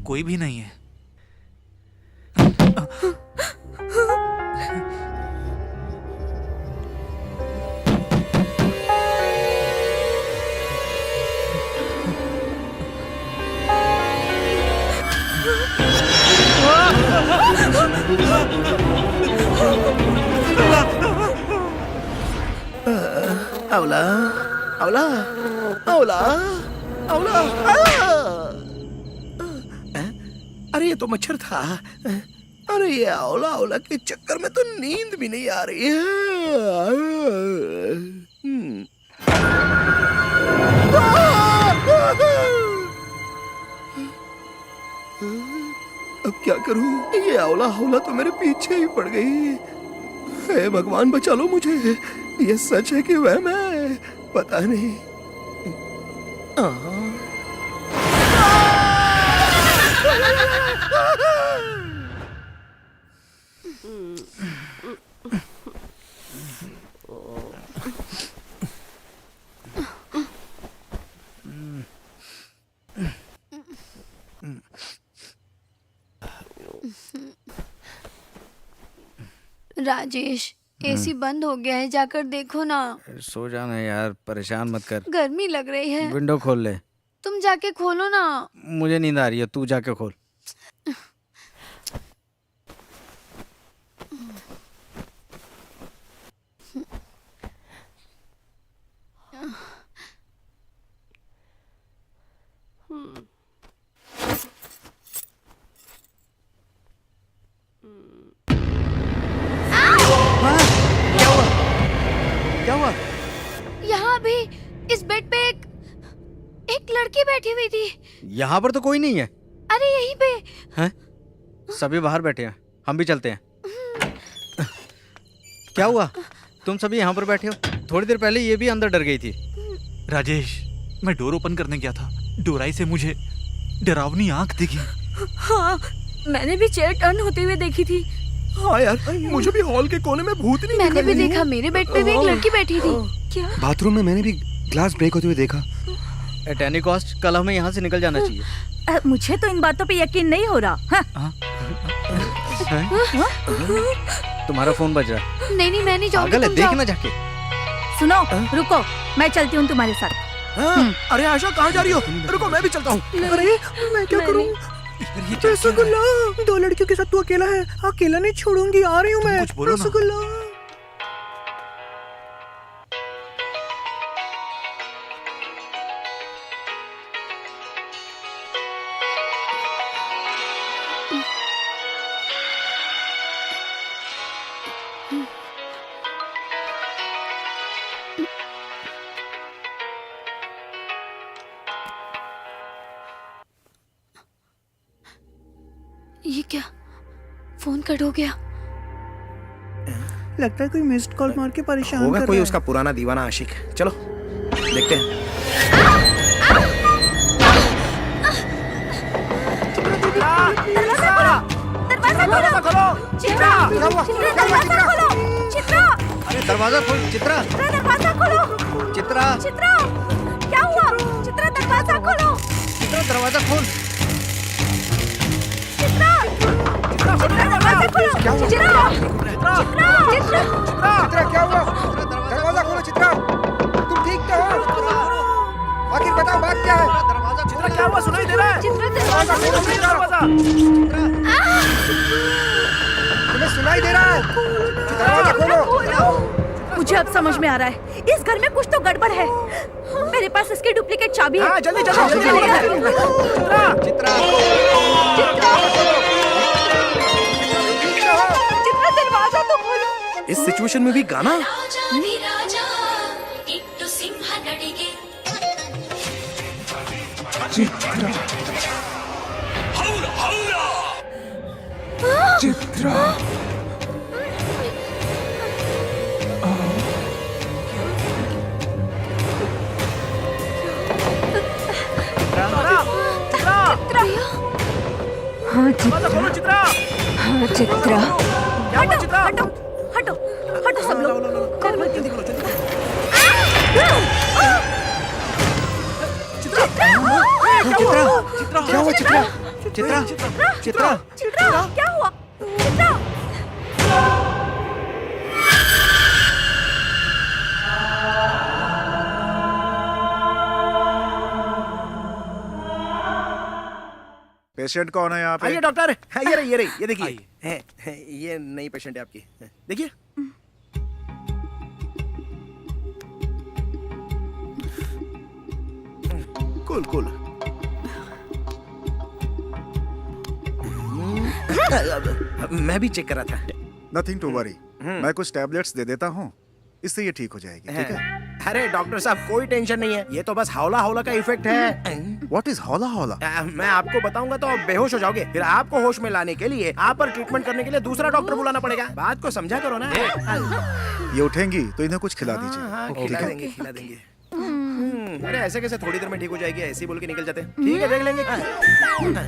कोई भी नहीं है। अवला, अवला, अवला, अवला। अरे ये तो मच्छर था। अरे ये अवला अवला के चक्कर में तो नींद भी नहीं आ रही है। अब क्या करूं? ये अवला हवला तो मेरे पीछे ही पड़ गई। हे भगवान बचा लो मुझे। ये सच है कि वह मैं पता नहीं। राजेश, एसी बंद हो गया है, जाकर देखो ना। सो जाना यार, परेशान मत कर। गर्मी लग रही है। विंडो खोल ले। तुम जाके खोलो ना। मुझे नींद आ रही है, तू जाके खोल। यहाँ पर तो कोई नहीं है। अरे यहीं पे। हैं? सभी बाहर बैठे हैं, हम भी चलते हैं। क्या हुआ? तुम सभी यहाँ पर बैठे हो? थोड़ी देर पहले ये भी अंदर डर गई थी। राजेश, मैं डोर ओपन करने गया था, डोराई से मुझे डरावनी आंख दिखी। हाँ, मैंने भी चेयर टर्न होते हुए देखी थी। हाँ यार, मुझे भी हॉल के कोने में भूत नहीं मैंने भी देखा, मेरे बेड पे भी एक लड़की बैठी थी। क्या? बाथरूम में मैंने भी ग्लास ब्रेक होते हुए देखा। एट एनी कॉस्ट कल हमें यहाँ से निकल जाना चाहिए। मुझे तो इन बातों पे यकीन नहीं हो रहा। हाँ? तुम्हारा फोन बज रहा है। नहीं नहीं, मैं नहीं जाऊंगी। पागल है, तुम देख जाओ। ना जाके। सुनो, रुको, मैं चलती हूँ तुम्हारे साथ। अरे आशा, कहाँ जा रही हो? रुको, मैं भी चलता हूँ। अरे मैं क्या करूँ? रसगुल्ला, 2 लड़कियों के साथ तू अकेला है। अकेला नहीं छोड़ूंगी, आ रही हूँ मैं। कुछ बोलो ना। रसगुल्ला। ये क्या? फोन कट हो गया। लगता है कोई मिस्ड कॉल मार के परेशान होगा कर कोई रहा उसका पुराना दीवाना आशिक। चलो देखते हैं। दरवाजा खोलो। चित्रा, दरवाजा खोलो। चित्रा, अरे दरवाजा खोल चित्रा। दरवाजा खोलो। चित्रा, चित्रा, क्या हुआ? चित्रा, दरवाजा खोलो। चित्रा दरवाजा खोल। चित्रा, दरवाजा खोलो। क्या हुआ? चित्रा, चित्रा, चित्रा क्या हुआ? दरवाजा खोलो चित्रा। तुम ठीक तो हो? आखिर बताओ बात क्या है? चित्रा, क्या हुआ? सुनाई दे रहा है? चित्रा, दरवाजा खोलो। तुम्हें सुनाई दे रहा है? दरवाजा खोलो। मुझे अब समझ में आ रहा है, इस घर में कुछ तो गड़बड़ है। मेरे पास इसकी डुप्लीकेट चाबी है। हाँ, जल्दी जल्दी जल्दी। चित्रा, चित्रा, दरवाजा तो खोलो। इस सिचुएशन में भी गाना? चित्रा, चित्रा, हाँ चित्रा, खोलो चित्रा। हाँ चित्रा। क्या हुआ चित्रा? हटो, हटो, हटो सब लोग। जल्दी करो जल्दी। चित्रा, क्या हुआ चित्रा? चित्रा, चित्रा, चित्रा, क्या हुआ? चित्रा, पेशेंट कौन है यहाँ पे? आइए डॉक्टर, ये रही, ये देखिए। ये नई पेशेंट है आपकी। देखिए। Cool cool. मैं भी चेक कर रहा था। नथिंग टू वरी, मैं कुछ टैबलेट्स दे देता हूँ, इससे ये ठीक हो जाएगी। ठीक है? अरे डॉक्टर साहब, कोई टेंशन नहीं है, ये तो बस हौला हौला का इफेक्ट है। व्हाट इज हौला हौला? मैं आपको बताऊंगा तो आप बेहोश हो जाओगे। फिर आपको होश में लाने के लिए आप पर ट्रीटमेंट करने के लिए दूसरा डॉक्टर बुलाना पड़ेगा। बात को समझा करो ना। ये उठेंगी तो इन्हें कुछ खिला दीजिए। हाँ, खिला देंगे, खिला देंगे। अरे ऐसे कैसे थोड़ी देर में ठीक हो जाएगी, ऐसे ही बोल के निकल जाते हैं। ठीक है, देख लेंगे।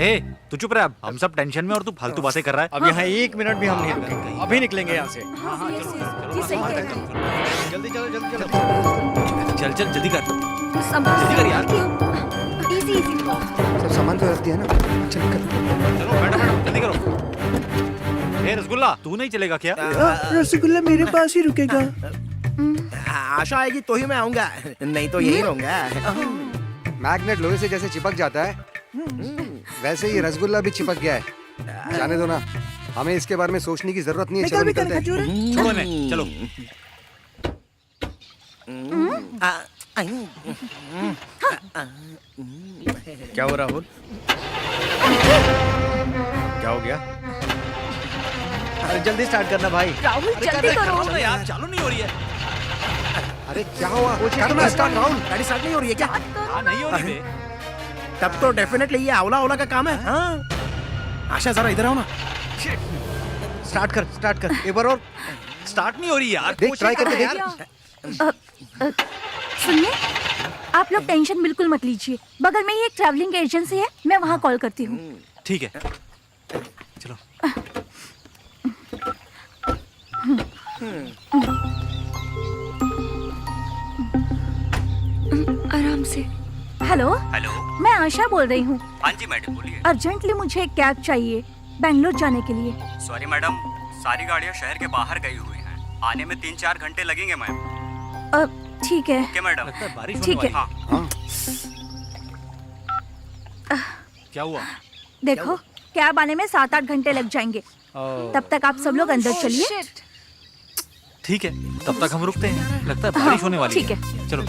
ए, तू चुप रह अब, हम सब टेंशन में और तू फालतू बातें कर रहा है। अब यहाँ 1 मिनट भी हम नहीं रुकेंगे, अभी निकलेंगे यहाँ से। जी सही कह रहे हैं। जल्दी चलो, जल्दी चलो। चल चल जल्दी कर। जल्दी कर यार। Easy easy. सब सामान तो रख दिया ना? चल कर। चलो बैठो बैठो, जल्दी करो। ए रसगुल्ला, तू नहीं चलेगा क्या? रसगुल्ला मेरे पास ही रुकेगा। आशा आएगी तो ही मैं आऊंगा, नहीं तो यही रहूंगा। मैग्नेट लोहे से जैसे चिपक जाता है, वैसे ही रसगुल्ला भी चिपक गया है। जाने दो ना, हमें इसके बारे में सोचने की जरूरत नहीं है। चलो निकलते हैं। छोड़ो इन्हें, चलो। क्या हो राहुल? क्या हो गया? अरे जल्दी स्टार्ट करना भाई। राहुल जल्दी करो यार, चालू नहीं हो रही है। अरे क्या हुआ? करना स्टार्ट राहुल। गाड़ी स्टार्ट नहीं हो रही है क्या? हाँ नहीं हो रही है। तब तो डेफिनेटली ये अवला अवला का काम है। हाँ आशा जरा इधर आओ ना। स्टार्ट कर एक बार और। स्टार्ट नहीं हो रही यार, देख ट्राई करके देख। सुनिए, आप लोग टेंशन बिल्कुल मत लीजिए, बगल में ही एक ट्रैवलिंग एजेंसी है, मैं वहाँ कॉल करती हूँ। ठीक है, चलो। आराम से। हेलो, मैं आशा बोल रही हूँ। हाँ जी मैडम बोलिए। अर्जेंटली मुझे एक कैब चाहिए बेंगलोर जाने के लिए। सॉरी मैडम, सारी गाड़ियाँ शहर के बाहर गई हुई हैं। आने में 3-4 घंटे लगेंगे मैम। ठीक है। Okay madam. बारिश होने ठीक है। वाली। हाँ। क्या हुआ? देखो, कैब आने में 7-8 घंटे लग जाएंगे। तब तक आप सब लोग अंदर चलिए। ठीक है, तब तक हम रुकते हैं। लगता है बारिश होने वाली ठीक है। चलो।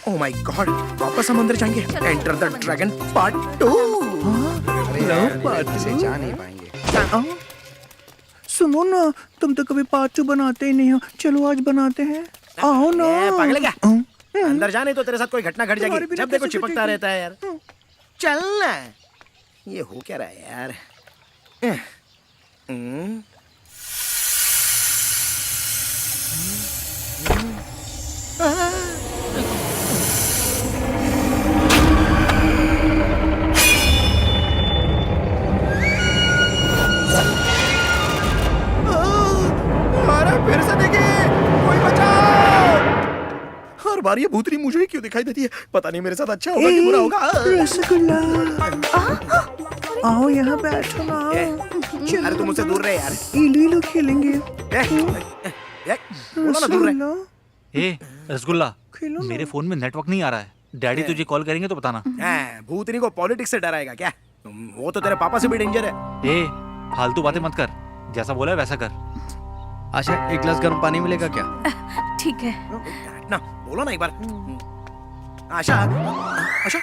ओह माय गॉड, वापस हम अंदर जाएंगे। Enter the dragon part 2। अरे यार, इसे जा नहीं पाएंगे। सुनो ना, तुम तो कभी पार्ट 2 बनाते ही नहीं हो, चलो आज बनाते हैं। आओ ना। पागल है क्या? अंदर जाने तो तेरे साथ कोई घटना घट जाएगी। जब देखो चिपकता रहता है यार। चल ना। ये हो क्या रहा है यार? अरे फिर से देखिए, कोई बचाओ! हर बार ये भूतनी मुझे ही क्यों दिखाई देती है? पता नहीं मेरे साथ अच्छा होगा कि बुरा होगा। रसगुल्ला, आओ यहाँ बैठो ना। अरे तुम मुझसे दूर रहे यार। इलू खेलेंगे। बोलो ना दूर रहे। ए रसगुल्ला, खेलो ना। मेरे फोन में नेटवर्क नहीं आ रहा है। डैडी तुझे कॉल करेंगे तो बताना। भूतनी को पॉलिटिक्स से डराएगा क्या? वो तो तेरे पापा से भी डेंजर है। ए फालतू बातें मत कर, जैसा बोला है वैसा कर। आशा, एक गिलास गर्म पानी मिलेगा क्या? ठीक है। ना बोलो ना एक बार। आशा, आशा,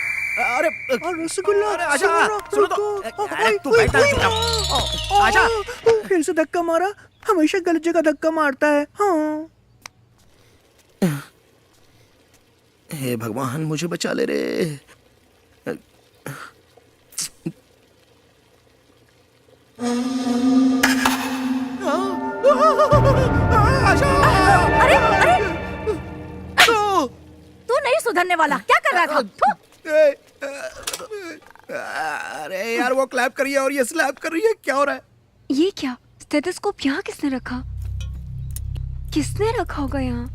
अरे रसगुल्ला, अरे आशा, सुनो तो। अरे तू बैठ ना। आशा, फिर से धक्का मारा। हमेशा गलत जगह धक्का मारता है। हाँ। हे भगवान, मुझे बचा ले रे। आशा! अरे अरे, तू नहीं सुधरने वाला, क्या कर रहा था? अरे यार, वो क्लैप कर रही है और ये स्लैप कर रही है, क्या हो रहा है? ये क्या? स्टेथोस्कोप यहाँ किसने रखा? किसने रखा होगा यहाँ?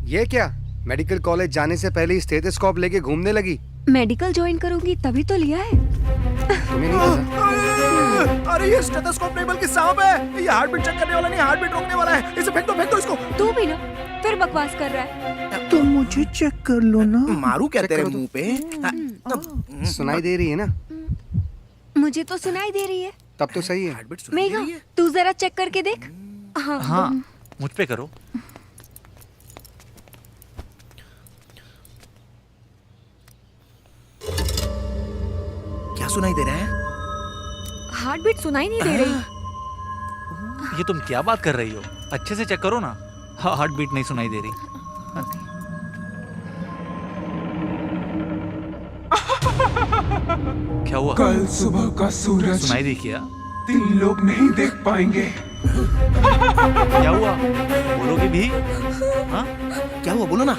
ये क्या? मेडिकल कॉलेज जाने से पहले स्टेथोस्कोप लेके घूमने लगी। मेडिकल ज्वाइन करूंगी तभी तो लिया है। तुम्हें नहीं पता? अरे ये स्टेथोस्कोप नहीं बल्कि सांप है। ये हार्ट बीट चेक करने वाला नहीं, हार्ट बीट रोकने वाला है। इसे फेंक दो इसको। तू भी ना फिर बकवास कर रहा है। तुम मुझे चेक कर लो ना। मारू क्या तेरे मुंह पे? सुनाई दे रही है ना? मुझे तो सुनाई दे रही है। तब तो सही है। हार्ट बीट सुनाई दे मेघा, रही है? तू जरा चेक करके देख। हाँ, मुझ पे करो। क्या सुनाई दे रहा है? हार्ट बीट सुनाई नहीं दे रही। ये तुम क्या बात कर रही हो? अच्छे से चेक करो ना। हार्ट बीट नहीं सुनाई दे रही। क्या हुआ? कल सुबह का सूरज सुनाई दी क्या? 3 लोग नहीं देख पाएंगे। क्या हुआ? बोलोगे भी? हाँ? क्या हुआ? बोलो ना।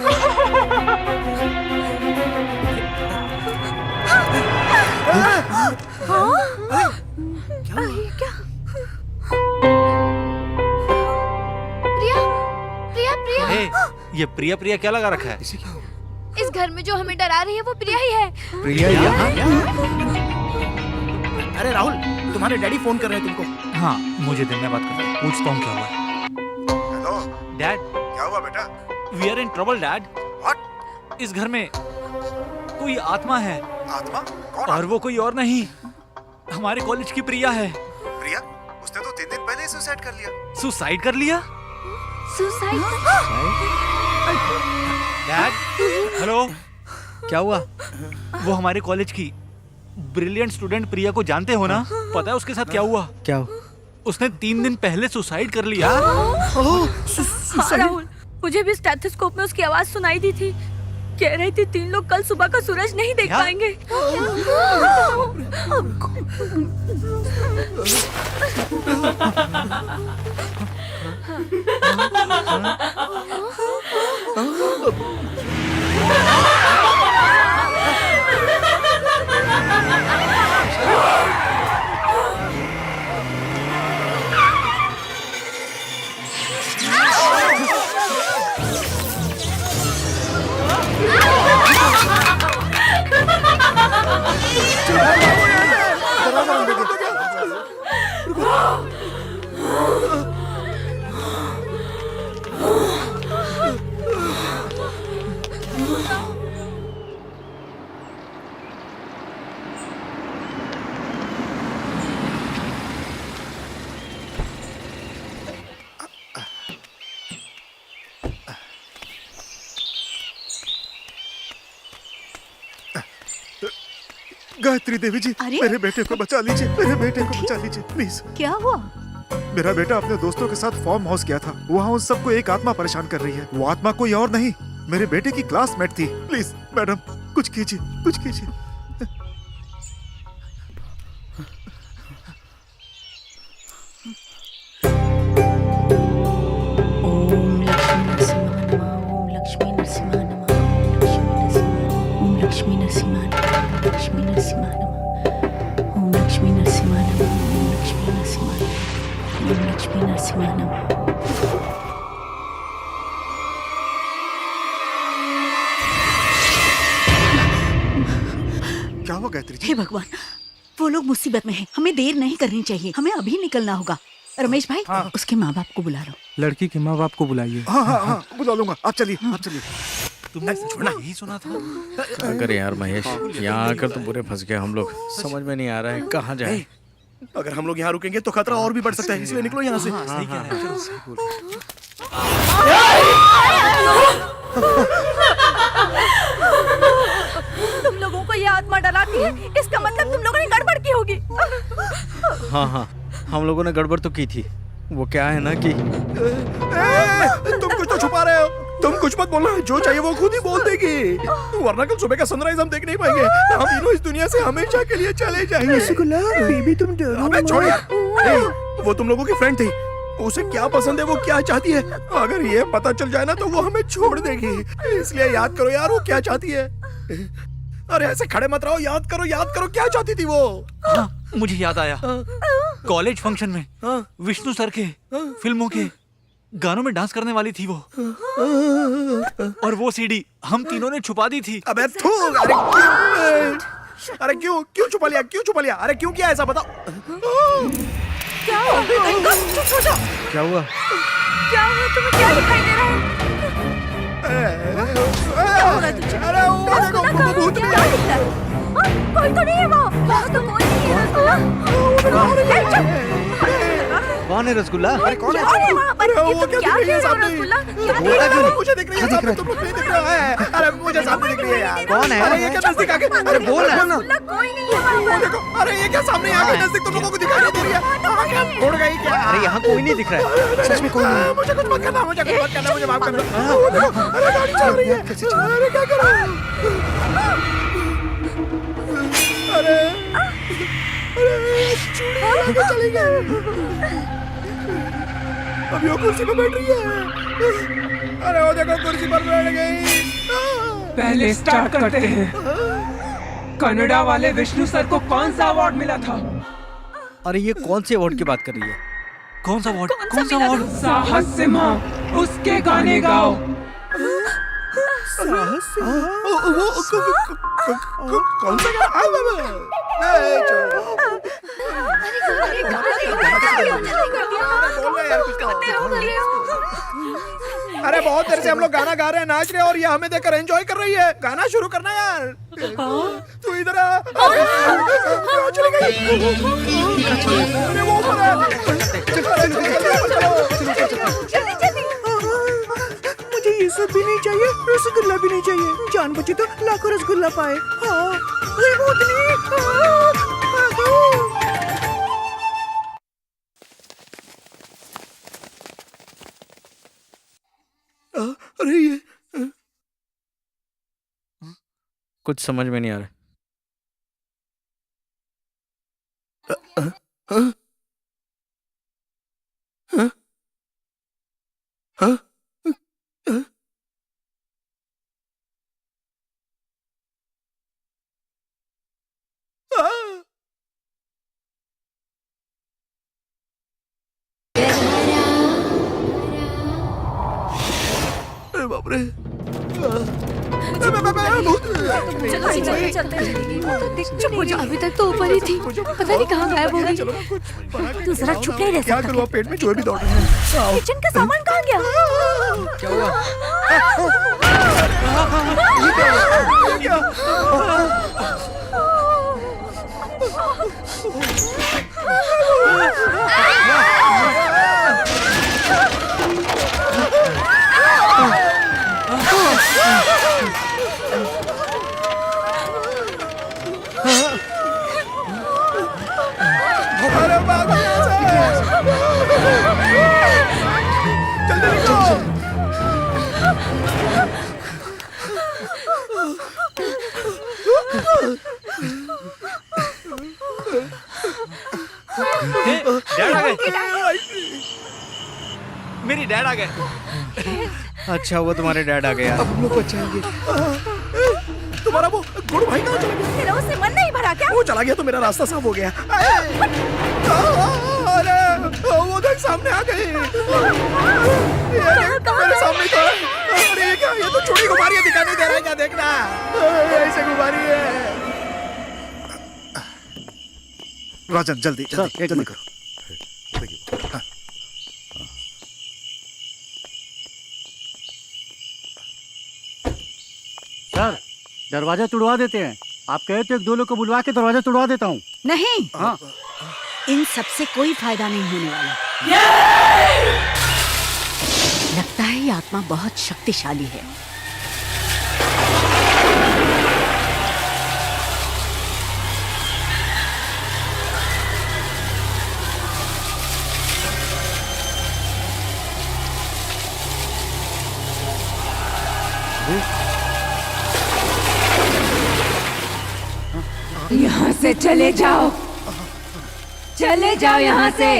प्रिया, ए, ये प्रिया प्रिया क्या लगा रखा है? इस घर में जो हमें डरा रही है वो प्रिया ही है। प्रिया यहाँ? अरे राहुल, तुम्हारे डैडी फोन कर रहे हैं तुमको। हाँ, मुझे दिन में बात करता हूँ। पूछता हूँ क्या हुआ। हेलो, डैड, क्या हुआ बेटा? We are in trouble dad. What? इस घर में कोई आत्मा है। आत्मा? कौन? और वो कोई और नहीं, हमारे कॉलेज की प्रिया है। प्रिया? उसने तो 3 दिन पहले ही सुसाइड कर लिया। सुसाइड कर लिया? सुसाइड? Dad, hello. क्या हुआ? वो हमारे कॉलेज की ब्रिलियंट स्टूडेंट प्रिया को जानते हो ना? पता है उसके साथ क्या हुआ? क्या हुआ? उसने 3 दिन पहले सुसाइड कर लिया। हाँ, राहुल, मुझे भी स्टेथोस्कोप में उसकी आवाज सुनाई दी थी। कह रही थी 3 लोग कल सुबह का सूरज नहीं देख पाएंगे। गायत्री देवी जी, मेरे बेटे को बचा लीजिए, मेरे बेटे को बचा लीजिए प्लीज। क्या हुआ? मेरा बेटा अपने दोस्तों के साथ फार्म हाउस गया था। वहाँ उन सबको एक आत्मा परेशान कर रही है। वो आत्मा कोई और नहीं, मेरे बेटे की क्लासमेट थी। प्लीज मैडम, कुछ कीजिए, कुछ कीजिए। ओम लक्ष्मी नरसिम्हा नमः, ओम लक्ष्मी नरसिम्हा नमः, ओम लक्ष्मी नरसिम्हा नमः, ओम लक्ष्मी नरसिम्हा नमः, ओम लक्ष्मी नरसिम्हा नमः, ओम लक्ष्मी नरसिम्हा नमः। क्या हुआ गायत्री जी? हे भगवान, वो लोग मुसीबत में हैं। हमें देर नहीं करनी चाहिए, हमें अभी निकलना होगा। रमेश भाई, उसके माँ बाप को बुला लो। लड़की के माँ बाप को बुलाइए। हाँ हाँ हाँ, बुला लूंगा। आप चलिए, आप चलिए। तुमने छोड़ना यही सुना था। क्या करें यार महेश, यहाँ आकर तो बुरे फंस गए हम लोग। समझ में नहीं आ रहा है कहाँ जाए। अगर हम लोग यहाँ रुकेंगे तो खतरा और भी बढ़ सकता है, इसलिए निकलो यहाँ से। सही कह रहे हैं। तुम लोगों को ये आत्मा डराती है, इसका मतलब तुम लोगों ने गड़बड़ की होगी। हाँ हाँ, हम लोगों ने गड़बड़ तो की थी। वो क्या है ना कि तुम कुछ तो छुपा रहे हो। तुम कुछ मत बोलना, जो चाहिए वो खुद ही बोल देगी, वरना कल सुबह का सनराइज हम देख नहीं पाएंगे। हम तीनों इस दुनिया से हमेशा के लिए चले जाएंगे। रसगुल्ला बेबी, तुम डरो अबे मत। छोड़ यार। वो तुम लोगों की फ्रेंड थी, उसे क्या पसंद है, वो क्या चाहती है, अगर ये पता चल जाए ना तो वो हमें छोड़ देगी। इसलिए याद करो यार, वो क्या चाहती है। अरे ऐसे खड़े मत रहो, याद करो क्या चाहती थी वो। हाँ, मुझे याद आया। कॉलेज फंक्शन में विष्णु सर के फिल्मों के गानों में डांस करने वाली थी वो। और वो सीडी हम तीनों ने छुपा दी थी। अबे थू, अरे क्यों छुपा लिया? अरे क्यों किया ऐसा, बताओ। क्या हुआ? क्या हुआ? क्या हुआ? तुम्हें क्या दिखाई दे रहा है? क्या हो रहा है तुझे? अरे वो देखो, भूत क्या दिख रहा है? कोई तो नहीं है वहाँ तो कोई नहीं है रसगुल्ला। कौन है रसगुल्ला? अरे कौन है वहाँ पर? ये तुम क्या खेल रहे हो रसगुल्ला? क्या देख रहे हो? मुझे दिख रही है सामने, तुम लोग नहीं दिख रहा है। अरे मुझे सामने दिख रही है यार। कौन है? अरे ये क्या नजदीक आके, अरे बोल ना। रसगुल्ला कोई नहीं है वहाँ पर। देखो, अरे ये क्या सामने आके नजदीक तुम लोगों को दिखाई नहीं दे रही है। उड़ गई क्या? अरे यहाँ कोई नहीं दिख रहा है। सच में कोई नहीं। मुझे कुछ मत करना, मुझे माफ कर दो। वो देखो, अरे गाड़ी चल रही है। अरे क्या कर रहा है? अरे चूड़ी लेके चली गई। अब यो कुर्सी पे बैठ रही है। अरे वो देखो, कुर्सी पर बैठ गई। पहले स्टार्ट करते हैं। कनाडा वाले विष्णु सर को कौन सा अवार्ड मिला था? अरे ये कौन से अवार्ड की बात कर रही है? कौन सा अवार्ड? कौन सा अवार्ड? साहस सिम्हा, उसके गाने गाओ। साहस वो कौन सा अरे बहुत देर से हम लोग गाना गा रहे हैं, नाच रहे हैं, और ये हमें देखकर एंजॉय कर रही है। गाना शुरू करना यार। तू इधर आ। चली गई। अरे वो ऊपर है। मुझे ये सब भी नहीं चाहिए, रसगुल्ला भी नहीं चाहिए। जान बची तो लाखों रसगुल्ला पाए। हाँ, ये भूतनी। भागो। अरे ये कुछ समझ में नहीं आ रहा। बाप रे। चुप हो जाओ, अभी तक तो ऊपर ही थी, पता नहीं कहाँ गायब हो गई। तू जरा चुप नहीं रह क्या सकता? करूँ, पेट में चूहे भी दौड़ रहे हैं। किचन का सामान कहाँ गया? क्या हुआ? डैड आ गए। मेरी डैड आ गए। अच्छा हुआ तुम्हारे डैड आ गए यार। अब हम लोग बचाएंगे। तुम्हारा वो गुड़ भाई कहाँ चला गया? तेरा उससे मन नहीं भरा क्या? वो चला गया तो मेरा रास्ता साफ हो गया। अरे वो देख सामने आ गए। मेरे सामने तो है। अरे क्या, ये तो छोटी गुब्बारियां दिखाई नहीं दे रहा है क्या? देखना ऐसे गुब्बारी है। राजन जल्दी जल्दी जल्दी करो। हाँ। सर दरवाजा तुड़वा देते हैं। आप कहे तो एक दो लोग को बुलवा के दरवाजा तुड़वा देता हूँ। नहीं, हाँ इन सब से कोई फायदा नहीं होने वाला। लगता है ये आत्मा बहुत शक्तिशाली है। यहाँ से चले जाओ, चले जाओ यहाँ से।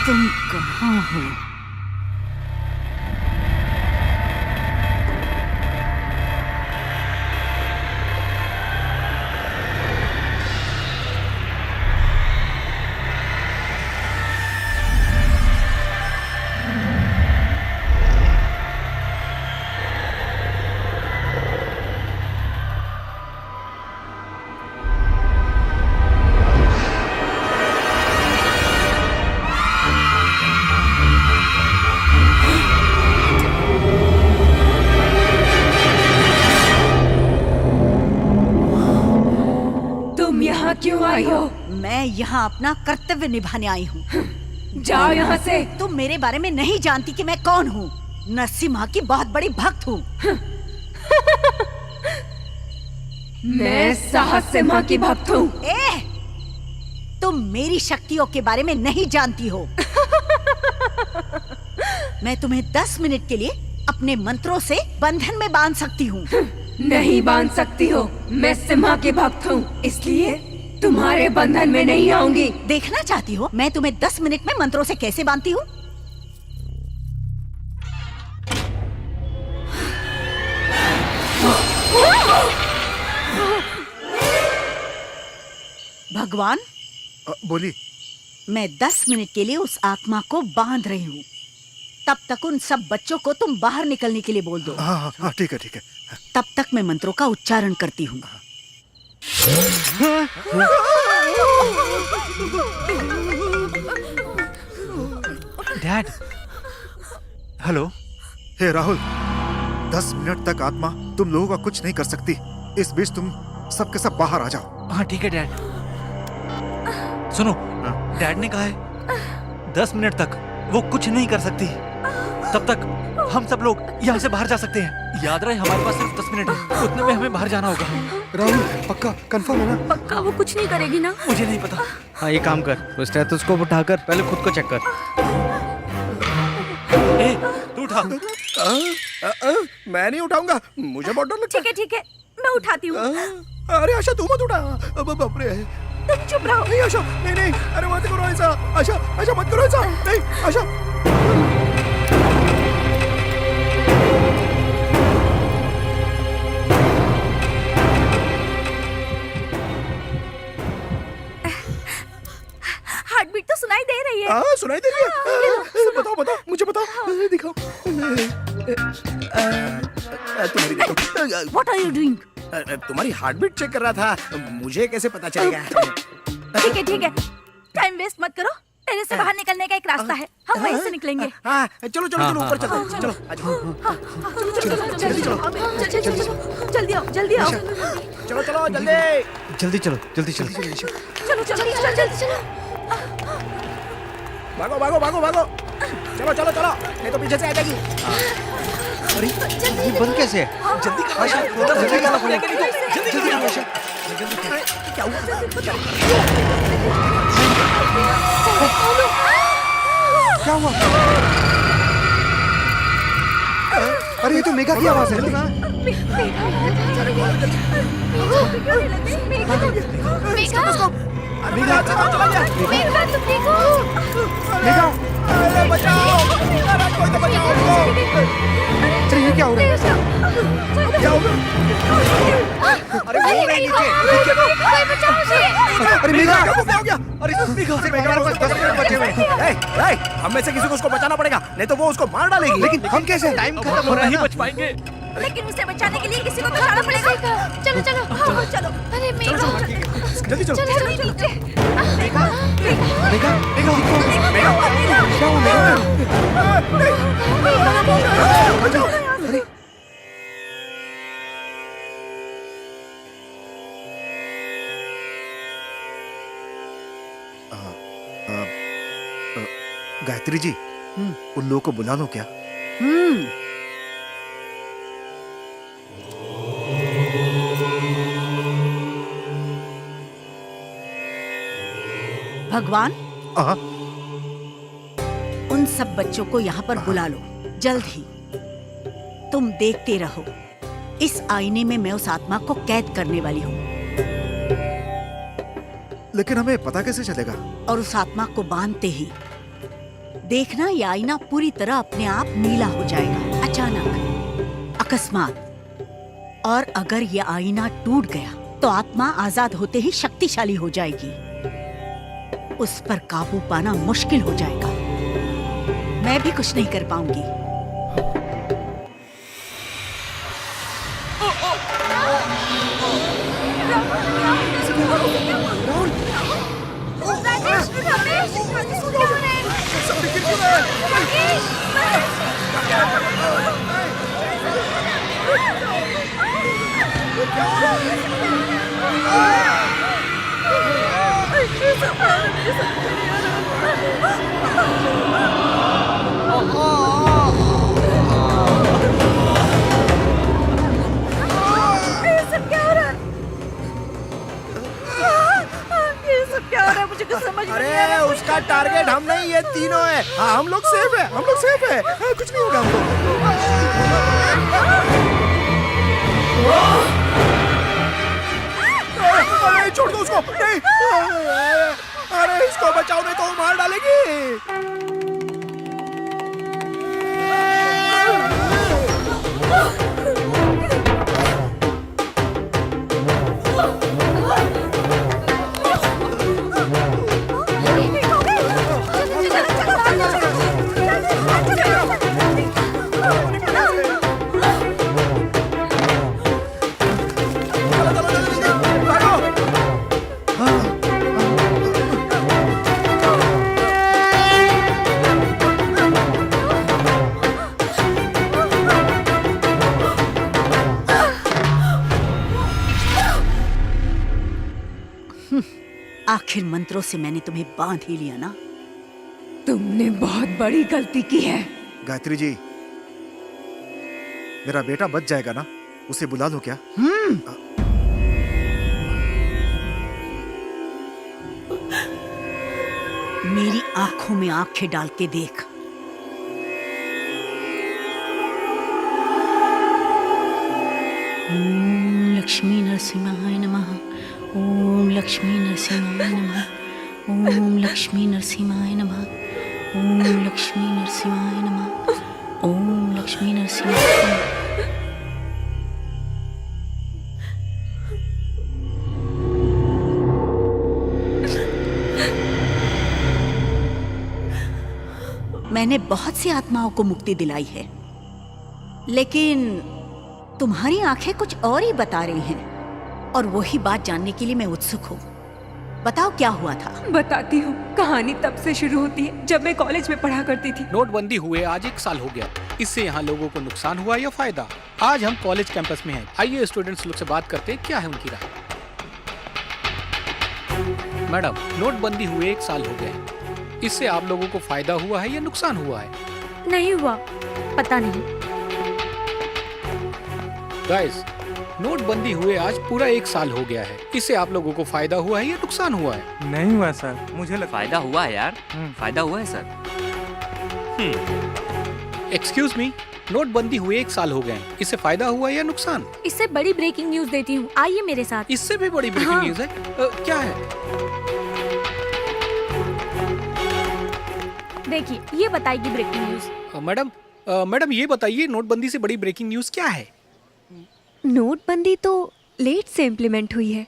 तुम कहाँ हो? क्यों आई हो? मैं यहाँ अपना कर्तव्य निभाने आई हूँ। जाओ यहाँ से। तुम मेरे बारे में नहीं जानती कि मैं कौन हूँ। नरसिम्हा की बहुत बड़ी भक्त हूँ। मैं साहस सिम्हा की भक्त हूँ। तुम मेरी शक्तियों के बारे में नहीं जानती हो। मैं तुम्हें 10 मिनट के लिए अपने मंत्रों से बंधन में बांध सकती हूँ। नहीं बांध सकती हो, मैं सिम्हा की भक्त हूँ, इसलिए तुम्हारे बंधन में नहीं आऊंगी। देखना चाहती हो मैं तुम्हें 10 मिनट में मंत्रों से कैसे बांधती हूँ? भगवान, बोली। मैं 10 मिनट के लिए उस आत्मा को बांध रही हूँ। तब तक उन सब बच्चों को तुम बाहर निकलने के लिए बोल दो। हाँ हाँ ठीक है ठीक है। तब तक मैं मंत्रों का उच्चारण करती हूँ। Dad, hello. Hey Rahul, 10 minute तक आत्मा तुम लोगों का कुछ नहीं कर सकती। इस बीच तुम सबके सब बाहर आ जाओ। हाँ ठीक है डैड। सुनो, डैड ने कहा है 10 मिनट तक वो कुछ नहीं कर सकती। तब तक हम सब लोग यहाँ से बाहर जा सकते हैं। याद रहे हमारे पास सिर्फ 10 मिनट है, उतने में हमें बाहर जाना होगा। राहुल पक्का कंफर्म है ना? पक्का वो कुछ नहीं करेगी ना? मुझे नहीं पता। हाँ ये काम कर, वो स्टेथोस्कोप उठाकर पहले खुद को चेक कर। ए, तू उठा। मैं नहीं उठाऊंगा, मुझे बहुत डर लगता है। ठीक है मैं उठाती हूँ। अरे आशा तू मत उठा। बाप रे। तुम चुप रहो। नहीं आशा, नहीं, अरे मत करो ऐसा। आशा मत करो ऐसा। नहीं आशा। हार्ट बीट तो सुनाई दे रही है। हाँ सुनाई दे रही है। बताओ मुझे बताओ। दिखाओ। तुम्हारी देखो। What are you doing? तुम्हारी हार्ट बीट चेक कर रहा था, मुझे कैसे पता चलेगा? ठीक है टाइम वेस्ट मत करो। टेरेस से बाहर निकलने का एक रास्ता है, हम वहीं से निकलेंगे। हाँ चलो ऊपर चलते हैं। चलो जल्दी आओ चलो जल्दी। जल्दी चलो। भागो। चलो नहीं तो पीछे से आ जाएगी। अरे ये बंद कैसे है? जल्दी करो आशा। जल्दी करो आशा। क्या हुआ? अरे ये तो मेघा की आवाज है। अरे ये क्या हो रहा है? अरे वो नहीं नीचे। अरे मेघा क्या हो गया? अरे मेघा हमारे पास 10 मिनट बचे हुए हैं। हम में से किसी को उसको बचाना पड़ेगा, नहीं तो वो उसको मार डालेगी। लेकिन हम कैसे? टाइम खत्म हो रहा है, नहीं बच पाएंगे। लेकिन उसे बचाने के लिए किसी को बचाना पड़ेगा। चलो। अरे जल्दी चलो। गायत्री जी, उन लोगों को बुला लो क्या? भगवान, उन सब बच्चों को यहाँ पर बुला लो जल्द ही। तुम देखते रहो, इस आईने में मैं उस आत्मा को कैद करने वाली हूँ। लेकिन हमें पता कैसे चलेगा? और उस आत्मा को बांधते ही देखना, ये आईना पूरी तरह अपने आप नीला हो जाएगा, अचानक, अकस्मात। और अगर ये आईना टूट गया तो आत्मा आजाद होते ही शक्तिशाली हो जाएगी। उस पर काबू पाना मुश्किल हो जाएगा। मैं भी कुछ नहीं कर पाऊंगी। मुझे अरे उसका टारगेट हम नहीं, ये तीनों है। हाँ हम लोग सेफ है, हम लोग सेफ है। हाँ, कुछ नहीं होगा हमको। अरे छोड़ दो उसको, नहीं। अरे इसको बचाओ नहीं तो वो मार डालेगी। आखिर मंत्रों से मैंने तुम्हें बांध ही लिया ना। तुमने बहुत बड़ी गलती की है। गायत्री जी, मेरा बेटा बच जाएगा ना? उसे बुला लो क्या? मेरी आंखों में आंखें डाल के देख। ओम लक्ष्मी नरसिंहाय नमः। ओम लक्ष्मी नरसिंहाय नमः। ओम लक्ष्मी नरसिंहाय नमः। ओम लक्ष्मी नरसिंहाय नमः। ओम लक्ष्मी नरसिंहाय नमः। मैंने बहुत सी आत्माओं को मुक्ति दिलाई है, लेकिन तुम्हारी आंखें कुछ और ही बता रही हैं, और वही बात जानने के लिए मैं उत्सुक हूँ। बताओ क्या हुआ था? बताती हूँ। कहानी तब से शुरू होती है जब मैं कॉलेज में पढ़ा करती थी। नोटबंदी हुए आज 1 साल हो गया। इससे यहाँ लोगों को नुकसान हुआ या फायदा? आज हम कॉलेज कैंपस में हैं। आइए स्टूडेंट्स लोग से बात करते हैं, क्या है उनकी राय। मैडम, नोटबंदी हुए 1 साल हो गए। इससे आप लोगों को फायदा हुआ है या नुकसान हुआ है? नहीं हुआ, पता नहीं। गाइस, नोटबंदी हुए आज पूरा 1 साल हो गया है। इससे आप लोगों को फायदा हुआ है या नुकसान हुआ है? नहीं हुआ सर, मुझे लगता फायदा हुआ है यार, फायदा हुआ है सर। एक्सक्यूज मी, नोटबंदी हुए 1 साल हो गए। इससे फायदा हुआ या नुकसान? इससे बड़ी ब्रेकिंग न्यूज देती हूँ, आइए मेरे साथ। इससे भी बड़ी ब्रेकिंग हाँ। न्यूज है। क्या है? देखिए, ये बताएगी ब्रेकिंग न्यूज। मैडम ये बताइए, नोटबंदी से बड़ी ब्रेकिंग न्यूज क्या है? नोटबंदी तो लेट से इम्प्लीमेंट हुई है।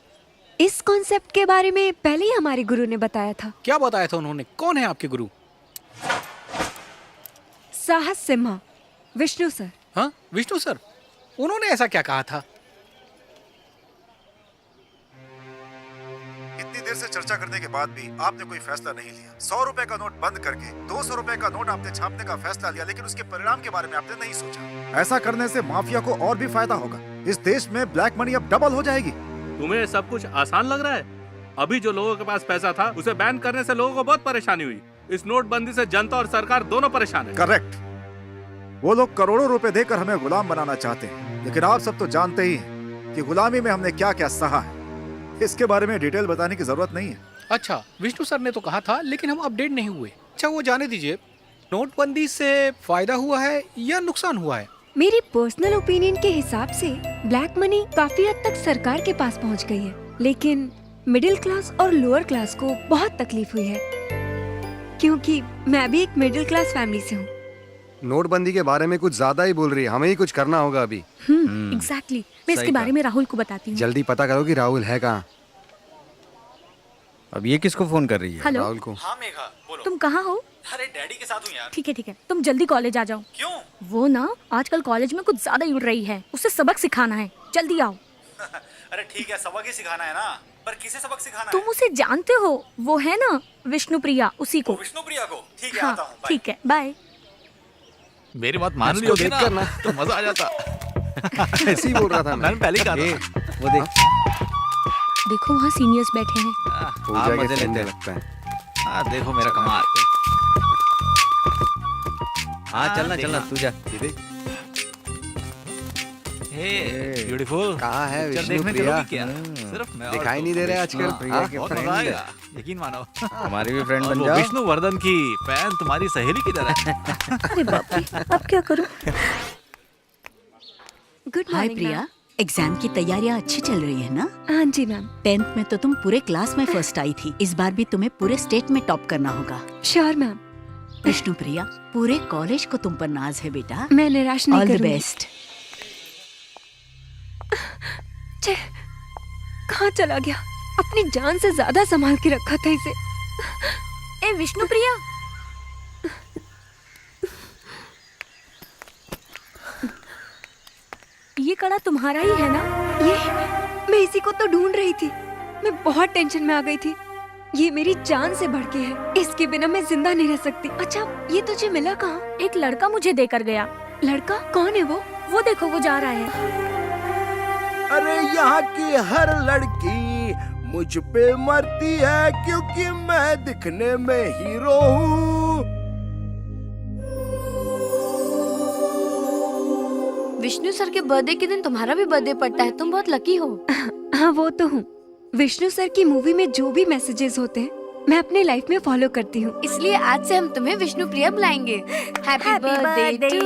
इस कॉन्सेप्ट के बारे में पहले ही हमारे गुरु ने बताया था। क्या बताया था उन्होंने? कौन है आपके गुरु? साहस सिम्हा, विष्णु सर। हाँ, विष्णु सर। उन्होंने ऐसा क्या कहा था? इतनी देर से चर्चा करने के बाद भी आपने कोई फैसला नहीं लिया। 100 रुपए का नोट बंद करके 200 रुपए का नोट आपने छापने का फैसला लिया, लेकिन उसके परिणाम के बारे में आपने नहीं सोचा। ऐसा करने से माफिया को और भी फायदा होगा। इस देश में ब्लैक मनी अब डबल हो जाएगी। तुम्हें सब कुछ आसान लग रहा है? अभी जो लोगों के पास पैसा था उसे बैन करने से लोगों को बहुत परेशानी हुई। इस नोटबंदी से जनता और सरकार दोनों परेशान है। करेक्ट। वो लोग करोड़ों रुपए देकर हमें गुलाम बनाना चाहते हैं, लेकिन आप सब तो जानते ही हैं कि गुलामी में हमने क्या क्या सहा है। इसके बारे में डिटेल बताने की जरूरत नहीं है। अच्छा, विष्णु सर ने तो कहा था, लेकिन हम अपडेट नहीं हुए। अच्छा, वो जाने दीजिए। नोटबंदी से फायदा हुआ है या नुकसान हुआ है? मेरी पर्सनल ओपिनियन के हिसाब से ब्लैक मनी काफी हद तक सरकार के पास पहुंच गई है, लेकिन मिडिल क्लास और लोअर क्लास को बहुत तकलीफ हुई है, क्योंकि मैं भी एक मिडिल क्लास फैमिली से हूँ। नोटबंदी के बारे में कुछ ज्यादा ही बोल रही है, हमें ही कुछ करना होगा अभी। एग्जैक्टली। मैं इसके बारे में राहुल को बताती हूँ। जल्दी पता करो कि राहुल है कहाँ। अब ये किसको फोन कर रही है? हेलो, राहुल को। हाँ मेघा, बोलो। तुम कहाँ हो? अरे डैडी के साथ हूँ यार। ठीक है, तुम जल्दी कॉलेज आ जाओ। क्यों? वो ना आजकल कॉलेज में कुछ ज्यादा ही उड़ रही है, उसे सबक सिखाना है। जल्दी आओ। अरे ठीक है, सबक ही सिखाना है ना, पर किसे सबक सिखाना तुम उसे जानते हो, वो है ना विष्णु प्रिया, उसी को। विष्णु प्रिया को? ठीक है, हाँ, आता हूँ। ठीक है, बाय। मेरी बात मान ली होगी ना, तो मजा आ जाता। ऐसे ही बोल रहा था मैंने पहले ही कहा था। वो देख, देखो वहाँ सीनियर्स बैठे हैं। हो आप जाएगा, मजे लेते चलने हैं। लगता है। हाँ, देखो मेरा कमाल। हाँ चलना तू जा। ब्यूटीफुल। कहाँ है पिक्चर विष्णु देखने प्रिया? चलोगी क्या? सिर्फ मैं और दिखाई नहीं दे रहे आजकल। प्रिया के बहुत friend मजा है। आएगा, यकीन मानो। हमारी भी फ्रेंड और बन वो जाओ। विष्णु वर्धन की फैन तुम्हारी सहेली की तरह है। अरे बाप रे, अब क्या करूं? गुड हाय मॉर्निंग प्रिया, एग्जाम की तैयारियां अच्छी चल रही है ना? हाँ जी मैम। 10th में तो तुम पूरे क्लास में फर्स्ट आई थी, इस बार भी तुम्हें पूरे स्टेट में टॉप करना होगा। Sure ma'am. विष्णु प्रिया, पूरे कॉलेज को तुम पर नाज है बेटा। मैं निराश नहीं ऑल द करूंगी। बेस्ट। छे, कहाँ चला गया? अपनी जान से ज्यादा संभाल के रखा था इसे। ए विष्णु प्रिया, ये कड़ा तुम्हारा ही है ना? ये मैं इसी को तो ढूंढ रही थी। मैं बहुत टेंशन में आ गई थी। ये मेरी जान से बढ़ के है। इसके बिना मैं जिंदा नहीं रह सकती। अच्छा, ये तुझे मिला कहाँ? एक लड़का मुझे देकर गया। लड़का? कौन है वो? वो देखो, वो जा रहा है। अरे यहाँ की हर लड़की मुझ पे मरती है क्योंकि मैं दिखने में हीरो हूँ। विष्णु सर के बर्थडे के दिन तुम्हारा भी बर्थडे पड़ता है। तुम बहुत लकी हो। हाँ वो तो हूँ। विष्णु सर की मूवी में जो भी मैसेजेस होते हैं मैं अपने लाइफ में फॉलो करती हूँ। इसलिए आज से हम तुम्हें विष्णु प्रिया बुलाएंगे। Happy birthday to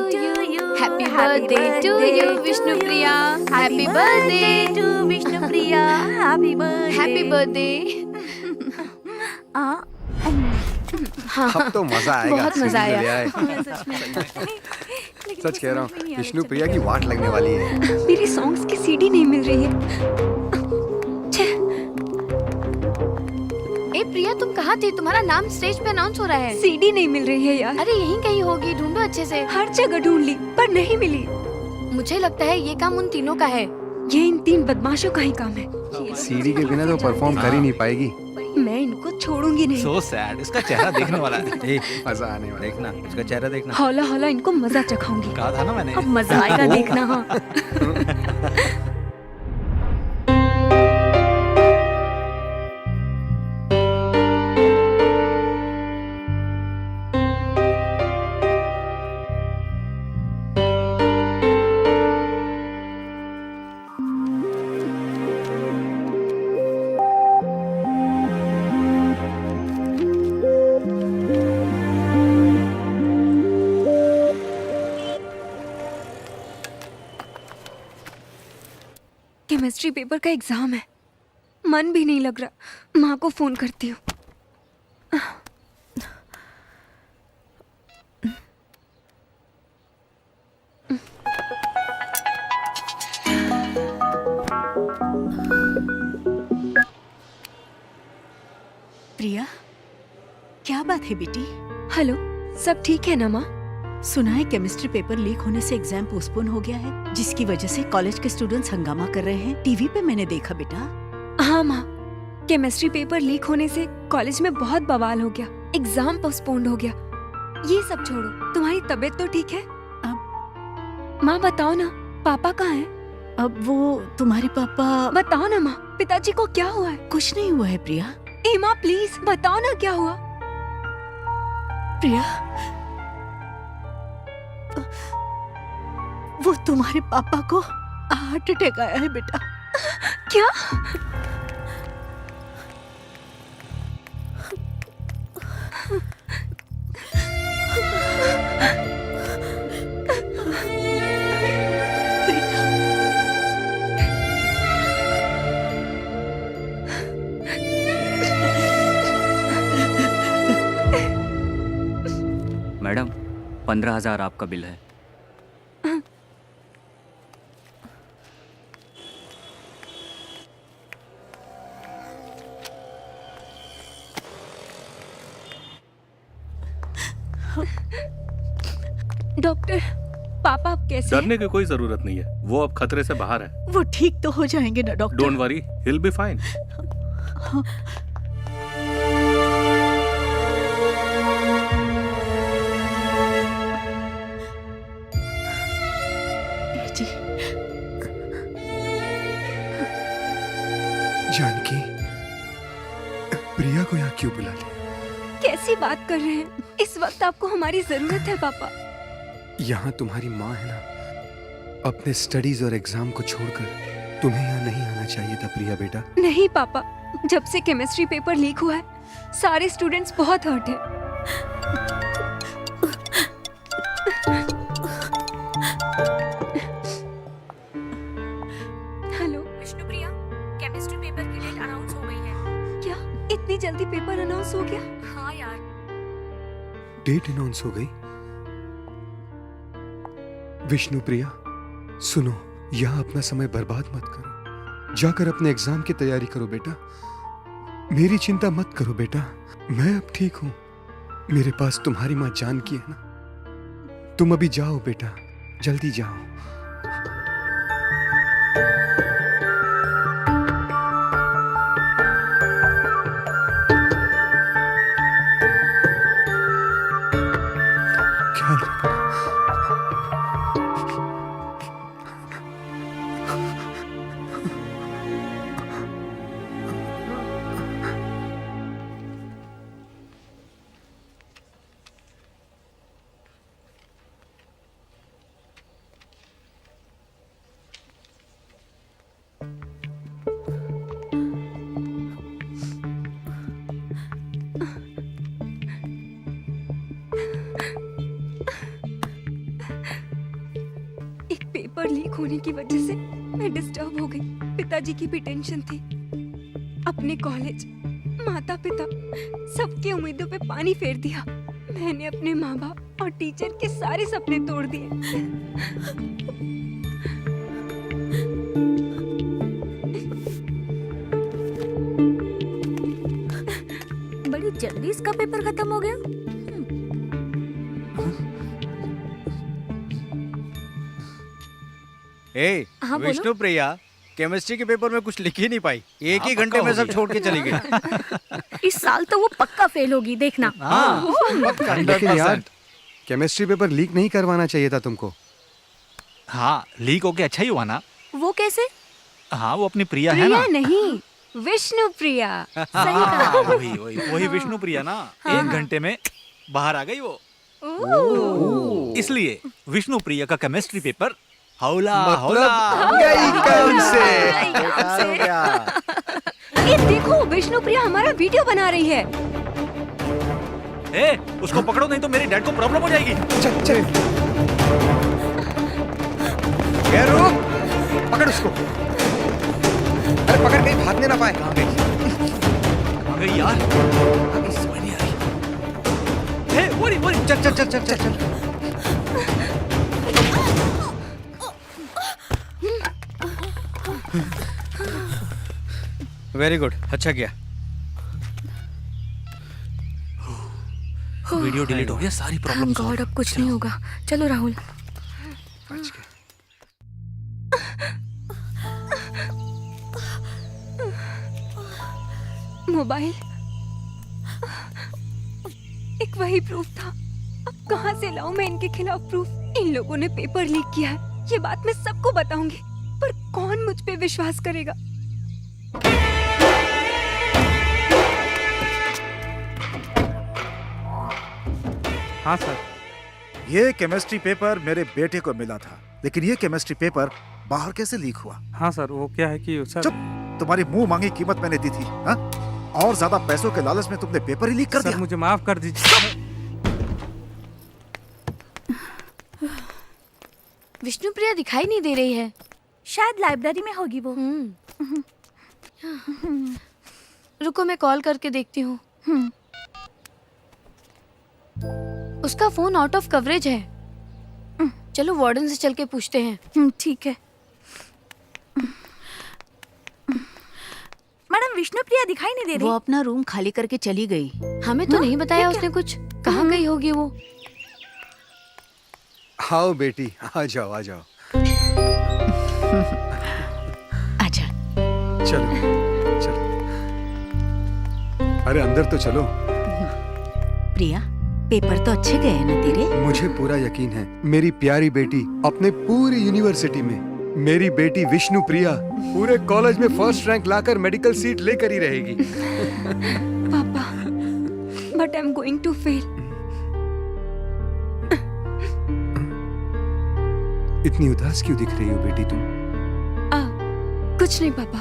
you, happy birthday to you Vishnu Priya, happy birthday to Vishnu Priya, happy birthday. अब तो मजा आएगा। बहुत मजा सीढ़ी ले आया। आए। सच कह रहा हूँ, विष्णु प्रिया की वाट लगने वाली है। मेरी सॉन्ग्स की सीडी नहीं मिल रही है। ए प्रिया, तुम कहाँ थी? तुम्हारा नाम स्टेज पे अनाउंस हो रहा है। सीडी नहीं मिल रही है यार। अरे यहीं कहीं होगी, ढूंढो अच्छे से। हर जगह ढूंढ ली पर नहीं मिली। मुझे लगता है ये काम उन तीनों का है। ये इन 3 बदमाशों का ही काम है। सीढ़ी के बिना तो परफॉर्म कर ही नहीं पाएगी। मैं इनको छोड़ूंगी नहीं। So sad, इसका चेहरा देखने वाला है। मजा आने वाला। देखना, इसका चेहरा देखना। हौला हौला इनको मजा चखाऊंगी। कहा था ना मैंने। अब मजा आएगा देखना। हाँ केमिस्ट्री पेपर का एग्जाम है। मन भी नहीं लग रहा। माँ को फोन करती हूँ। प्रिया, क्या बात है बेटी? हेलो, सब ठीक है ना माँ? सुना है केमिस्ट्री पेपर लीक होने से एग्जाम पोस्टपोन हो गया है, जिसकी वजह से कॉलेज के स्टूडेंट्स हंगामा कर रहे हैं। टीवी पे मैंने देखा बेटा। हाँ माँ, केमिस्ट्री पेपर लीक होने से कॉलेज में बहुत बवाल हो गया। एग्जाम पोस्टपोन्ड हो गया। ये सब छोड़ो, तुम्हारी तबीयत तो ठीक है? अब माँ बताओ ना, पापा कहाँ हैं? अब वो तुम्हारे पापा। बताओ ना माँ, पिताजी को क्या हुआ है? कुछ नहीं हुआ है प्रिया। ए माँ प्लीज बताओ ना क्या हुआ? प्रिया, वो तुम्हारे पापा को हार्ट अटैक आया है बेटा। क्या? मैडम, 15,000 आपका बिल है। डॉक्टर, पापा अब कैसे हैं? डरने की कोई जरूरत नहीं है। वो अब खतरे से बाहर है। वो ठीक तो हो जाएंगे ना doctor? Don't worry, he will be fine. जी जानकी, प्रिया को यहाँ क्यों बुला लिया? कैसी बात कर रहे हैं? इस वक्त आपको हमारी जरूरत है पापा। यहाँ तुम्हारी माँ है ना, अपने स्टडीज और एग्जाम को छोड़कर तुम्हें यहाँ नहीं आना चाहिए था प्रिया बेटा। नहीं पापा, जब से केमिस्ट्री पेपर लीक हुआ है सारे स्टूडेंट्स बहुत हर्ट हैं। हेलो विष्णुप्रिया, केमिस्ट्री पेपर की डेट अनाउंस हो गई है। क्या इतनी जल्दी पेपर अनाउंस हो गया? हाँ यार। डेट अनाउंस हो गई? विष्णुप्रिया सुनो, यहाँ अपना समय बर्बाद मत करो, जाकर अपने एग्जाम की तैयारी करो बेटा। मेरी चिंता मत करो बेटा, मैं अब ठीक हूं। मेरे पास तुम्हारी माँ जानकी है ना। तुम अभी जाओ बेटा, जल्दी जाओ। ख्याल रखना। पेपर लीक होने की वजह से मैं डिस्टर्ब हो गई। पिताजी की भी टेंशन थी। अपने कॉलेज, माता पिता, सबकी उम्मीदों पे पानी फेर दिया। मैंने अपने माँ बाप और टीचर के सारे सपने तोड़ दिए। बड़ी जल्दी इसका पेपर खत्म हो गया। हाँ, विष्णुप्रिया केमिस्ट्री के पेपर में कुछ लिख ही नहीं पाई, एक ही घंटे में सब छोड़ के चली गई। इस साल तो वो पक्का फेल होगी, देखना। लेकिन यार केमिस्ट्री पेपर लीक नहीं करवाना चाहिए था तुमको। हाँ, लीक होके अच्छा ही हुआ ना। वो कैसे? हाँ, वो अपनी प्रिया है ना। प्रिया नहीं, विष्णुप्रिया। सही कहा। वही विष्णुप्रिया ना। एक घंटे में बाहर आ गई वो। इसलिए विष्णुप्रिया का केमिस्ट्री पेपर हौला हौला गई कौन से? ये देखो, विष्णुप्रिया हमारा वीडियो बना रही है। उसको पकड़ो, नहीं तो मेरे डैड को प्रॉब्लम हो जाएगी। चल चल, ये रुक, पकड़ उसको। अरे पकड़, कहीं भागने ना पाए। कहाँ गई यार? अभी समझ नहीं आ रही। वो चल चल चल चल चल चल। वेरी गुड, अच्छा किया। वीडियो डिलीट हो गया, सारी प्रॉब्लम Thank God, अब कुछ नहीं होगा। चलो राहुल। मोबाइल, एक वही प्रूफ था। अब कहाँ से लाऊं मैं इनके खिलाफ प्रूफ? इन लोगों ने पेपर लीक किया है, ये बात मैं सबको बताऊंगी, पर कौन मुझ पे विश्वास करेगा? हाँ सर, ये केमिस्ट्री पेपर मेरे बेटे को मिला था, लेकिन ये केमिस्ट्री पेपर बाहर कैसे लीक हुआ? हाँ सर, वो क्या है कि सर, चुप, तुम्हारी मुंह मांगी कीमत मैंने दी थी, हाँ? और ज्यादा पैसों के लालच में तुमने पेपर ही लीक कर दिया। मुझे माफ कर दीजिए। विष्णुप्रिया दिखाई नहीं दे रही है, शायद लाइब्रेरी में होगी वो। रुको, मैं कॉल करके देखती हूँ। उसका फोन आउट ऑफ कवरेज है। चलो वार्डन से चल के पूछते हैं। ठीक है। मैडम, विष्णुप्रिया दिखाई नहीं दे रही। वो अपना रूम खाली करके चली गई। हमें तो नहीं बताया उसने कुछ। कहाँ गई होगी वो? आओ बेटी, आ जाओ आ जाओ। आजा। चलो चलो, अरे अंदर तो चलो। प्रिया, पेपर तो अच्छे गए हैं ना तेरे? मुझे पूरा यकीन है, मेरी प्यारी बेटी अपने पूरी यूनिवर्सिटी में, मेरी बेटी विष्णुप्रिया पूरे कॉलेज में फर्स्ट रैंक लाकर मेडिकल सीट लेकर ही रहेगी। पापा, but I am going to fail. इतनी उदास क्यों दिख रही हो बेटी तुम? कुछ नहीं पापा।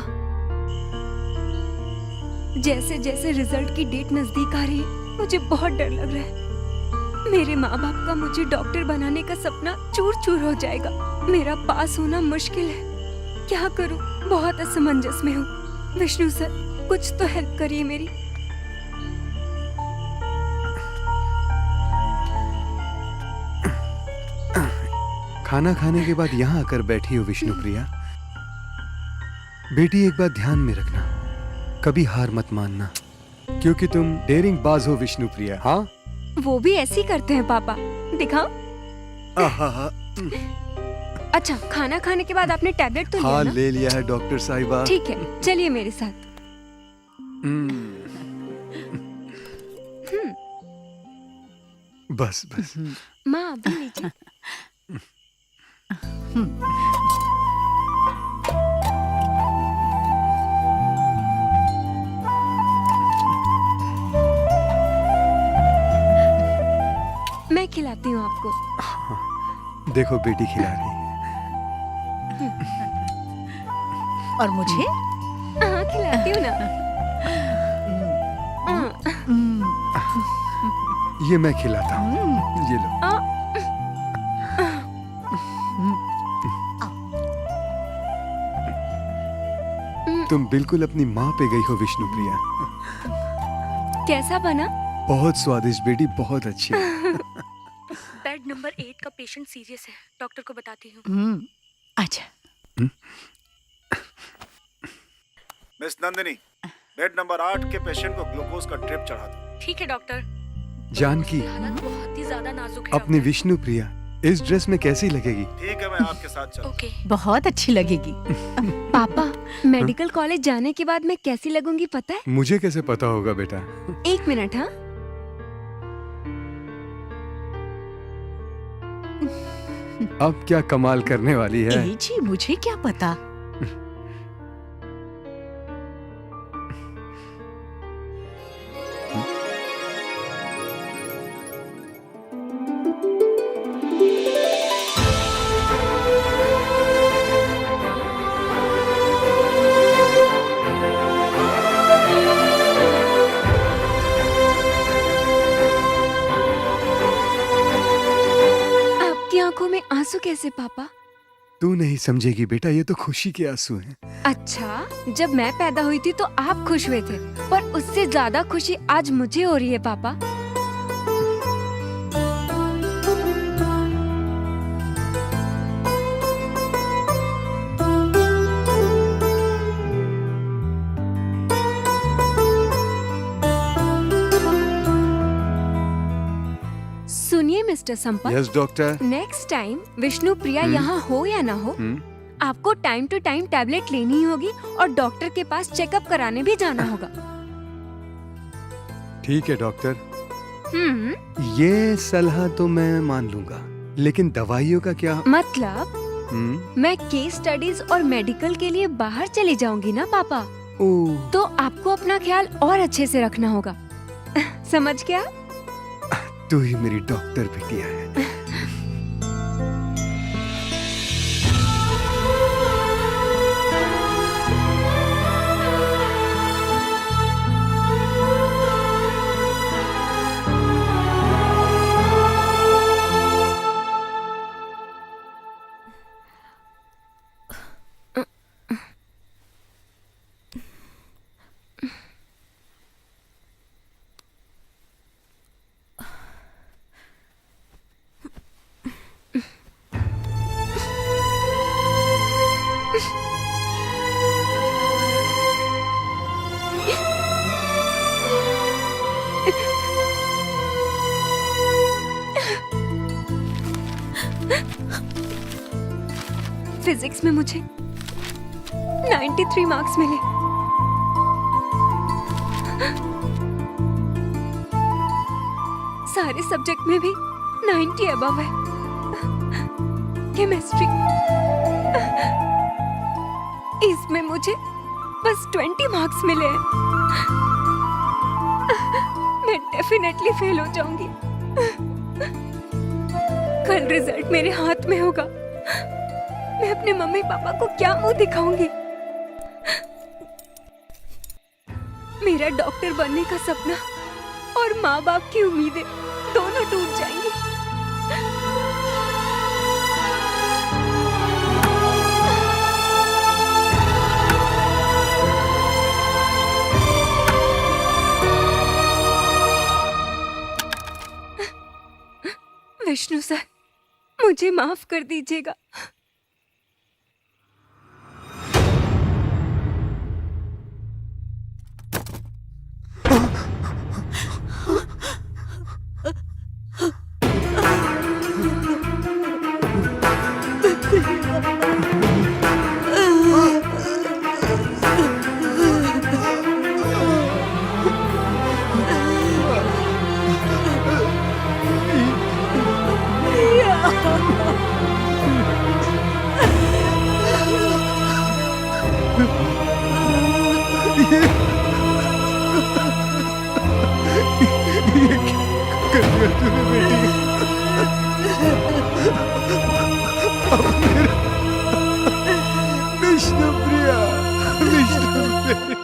जैसे जैसे रिजल्ट की डेट नजदीक आ रही है मुझे बहुत डर लग रहा है। मेरे माँ बाप का मुझे डॉक्टर बनाने का सपना चूर चूर हो जाएगा। मेरा पास होना मुश्किल है। क्या करूं? बहुत असमंजस में हूँ। विष्णु सर कुछ तो हेल्प करिए मेरी। खाना खाने के बाद यहाँ आकर बैठी हो विष्णु प्रिया। बेटी एक बात ध्यान में रखना, कभी हार मत मानना, क्योंकि तुम डेयरिंग बाज हो विष्णु प्रिया। हाँ वो भी ऐसे ही करते हैं पापा, दिखाओ। अच्छा खाना खाने के बाद आपने टैबलेट तो लिया हाँ ना? ले लिया है डॉक्टर साहिबा। ठीक है चलिए मेरे साथ। बस बस। माँ अभी लीजिए। मैं खिलाती हूँ आपको। देखो बेटी खिला रही है। और मुझे? हाँ खिलाती हूँ ना। ये मैं खिलाता हूँ, ये लो। तुम बिल्कुल अपनी माँ पे गई हो विष्णु प्रिया। कैसा बना? बहुत स्वादिष्ट बेटी, बहुत अच्छी। बेड नंबर 8 का पेशेंट सीरियस है, डॉक्टर को बताती हूँ। अच्छा। मिस नंदिनी, बेड नंबर 8 के पेशेंट को ग्लूकोज का ड्रिप चढ़ा दो। ठीक है डॉक्टर। जानकी, हालत बहुत ही ज्यादा नाजुक है। अपनी विष्णु प्रिया इस ड्रेस में कैसी लगेगी? ठीक है मैं आपके साथ चलूं। ओके। बहुत अच्छी लगेगी। पापा मेडिकल कॉलेज जाने के बाद मैं कैसी लगूंगी पता है? मुझे कैसे पता होगा बेटा? एक मिनट। हाँ अब क्या कमाल करने वाली है? जी मुझे क्या पता। आंखों में आंसू कैसे पापा? तू नहीं समझेगी बेटा, ये तो खुशी के आंसू हैं। अच्छा जब मैं पैदा हुई थी तो आप खुश हुए थे, पर उससे ज्यादा खुशी आज मुझे हो रही है पापा। सुनिए mister Sampath. Yes doctor. Next time Vishnu Priya यहाँ हो या ना हो, आपको टाइम टू टाइम टैबलेट लेनी होगी और डॉक्टर के पास चेकअप कराने भी जाना होगा। ठीक है डॉक्टर, ये सलाह तो मैं मान लूंगा, लेकिन दवाइयों का क्या? मतलब मैं केस स्टडीज और मेडिकल के लिए बाहर चली जाऊंगी ना पापा, तो आपको अपना ख्याल और अच्छे से रखना होगा। समझ गया? तू ही मेरी डॉक्टर बिटिया है। फिजिक्स में मुझे 93 मार्क्स मिले। सारे सब्जेक्ट में भी 90 अबव है। केमिस्ट्री इसमें मुझे बस 20 मार्क्स मिले हैं। मैं डेफिनेटली फेल हो जाऊंगी। कल रिजल्ट मेरे हाथ में होगा। मैं अपने मम्मी पापा को क्या मुंह दिखाऊंगी? मेरा डॉक्टर बनने का सपना और माँ बाप की उम्मीदें दोनों टूट जाएंगी। विष्णु सर, मुझे माफ कर दीजिएगा। विष्णु प्रिया, विष्णु प्रिया।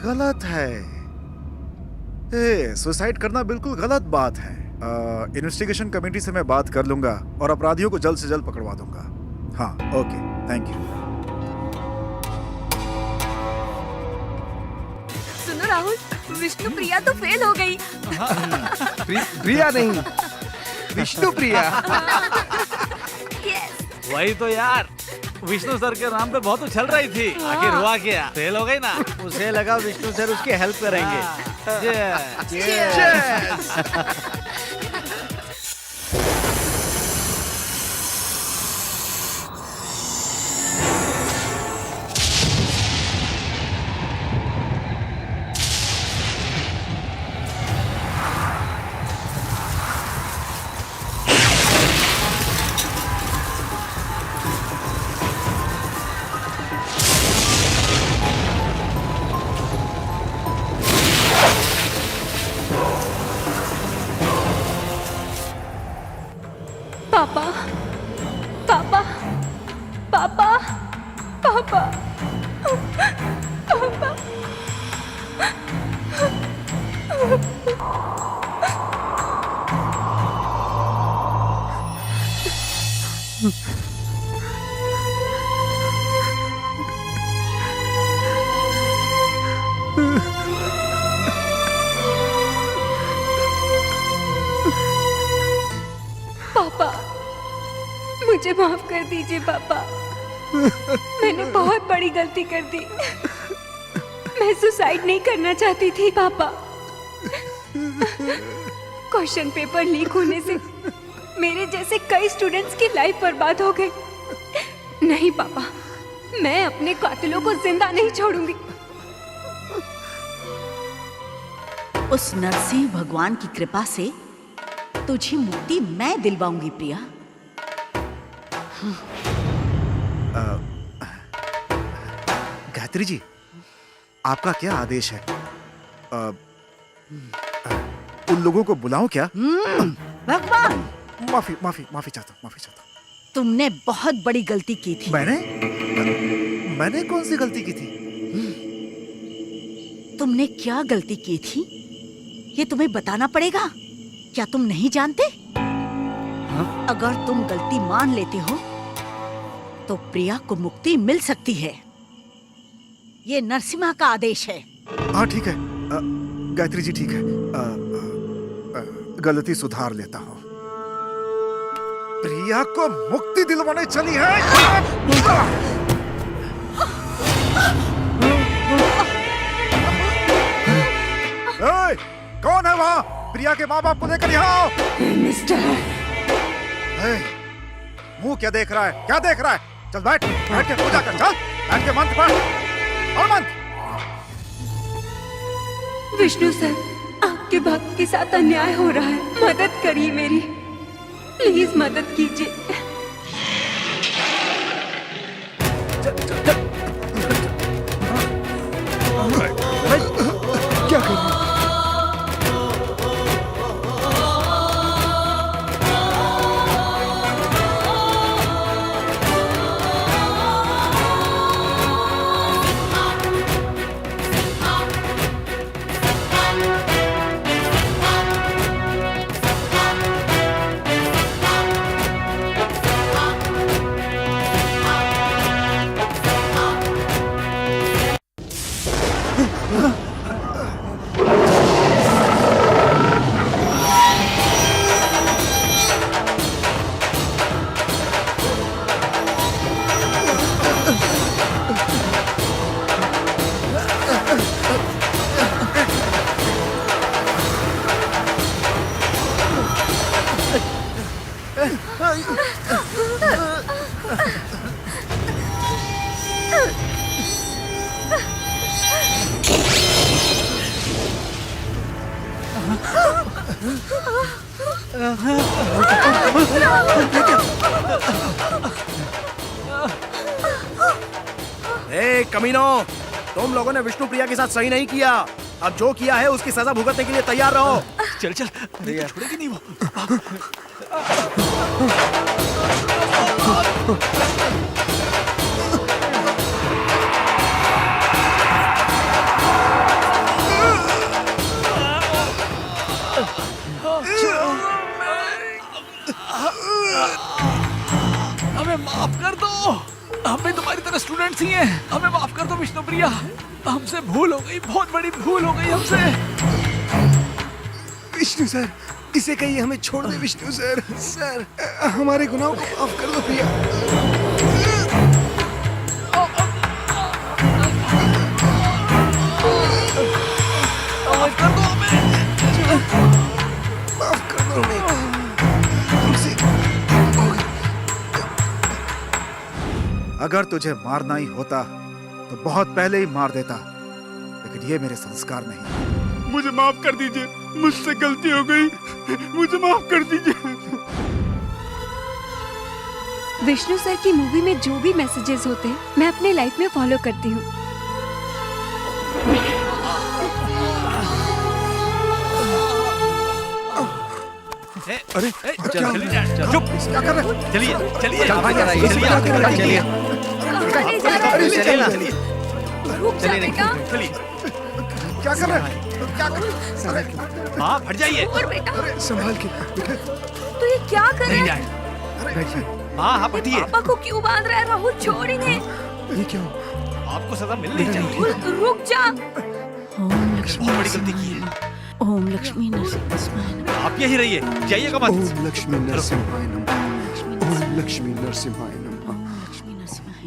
गलत है। सुसाइड करना बिल्कुल गलत बात है। इन्वेस्टिगेशन कमेटी से मैं बात कर लूंगा और अपराधियों को जल्द से जल्द पकड़वा दूंगा। हाँ, ओके, थैंक यू। सुनो राहुल, विष्णु प्रिया तो फेल हो गई। प्रिया नहीं, विष्णु प्रिया। वही तो यार, विष्णु सर के नाम पे बहुत उछल रही थी, आखिर हुआ क्या? फेल हो गई ना। उसे लगा विष्णु सर उसकी हेल्प करेंगे। पापा, पापा, पापा, पापा, पापा। पापा, मुझे माफ कर दीजिए पापा। मैंने बहुत बड़ी गलती कर दी। मैं सुसाइड नहीं करना चाहती थी पापा। क्वेश्चन पेपर लीक होने से मेरे जैसे कई स्टूडेंट्स की लाइफ बर्बाद हो गई। नहीं पापा, मैं अपने कातिलों को जिंदा नहीं छोड़ूंगी। उस नरसिंह भगवान की कृपा से तुझे मुक्ति मैं दिलवाऊंगी प्रिया। गायत्री जी, आपका क्या आदेश है? उन लोगों को बुलाऊं क्या? भगवान, माफी माफी माफी चाहता हूँ, माफी चाहता हूँ। तुमने बहुत बड़ी गलती की थी। मैंने कौन सी गलती की थी? तुमने क्या गलती की थी ये तुम्हें बताना पड़ेगा। क्या तुम नहीं जानते? अगर तुम गलती मान लेते हो तो प्रिया को मुक्ति मिल सकती है। ये नरसिम्हा का आदेश है। हाँ ठीक है गायत्री जी, ठीक है। गलती सुधार लेता हूँ। प्रिया को मुक्ति दिलवाने चली है। ए, कौन है वहाँ? प्रिया के माँ बाप को लेकर यहाँ आओ। मुंह क्या देख रहा है? क्या देख रहा है? चल बैठ के पूजा कर। चल बैठ के मंत्र पढ़ और मंत्र। विष्णु सर, आपके भक्त के साथ अन्याय हो रहा है, मदद करिए मेरी, प्लीज मदद कीजिए। क्या कर रहे हो? ए कमीनो, तुम लोगों ने विष्णु प्रिया के साथ सही नहीं किया। अब जो किया है उसकी सजा भुगतने के लिए तैयार रहो। चल चल, छोड़ेगी नहीं वो। हमें माफ कर दो, हम भी तुम्हारी तरह स्टूडेंट्स ही हैं। हमें माफ कर दो विष्णु प्रिया, हमसे भूल हो गई, बहुत बड़ी भूल हो गई हमसे। विष्णु सर, इसे कहिए हमें छोड़ दे। विष्णु सर, सर हमारे गुनाहों को माफ कर दो प्रिया। माफ कर दो हमें, माफ कर दो हमें। अगर तुझे मारना ही होता तो बहुत पहले ही मार देता, लेकिन ये मेरे संस्कार नहीं। मुझे माफ कर दीजिए, मुझसे गलती हो गई, मुझे माफ कर दीजिए। विष्णु सर की मूवी में जो भी मैसेजेस होते हैं मैं अपने लाइफ में फॉलो करती हूँ। अरे चुप, क्या कर रहे हो? चलिए चलिए चलिए, रुक जा बेटा। क्या कर रहे हैं? क्या कर रहे हैं? हाँ हट जाइए। और बेटा, संभाल के। तो ये क्या कर रहा है? हाँ हाँ बैठिए। पापा को क्यों बांध रहा है? राहुल छोड़ इन्हें। ये क्या हो? आपको सजा मिलनी चाहिए। रुक जा। ओम लक्ष्मी बहुत बड़ी गलती की है। ओम लक्ष्मी नरसिंह। आप यहीं रहिए, जाइएगा मत। ओम लक्ष्मी नरसिम्हाय नमः। ओम लक्ष्मी नरसिम्हाय नमः।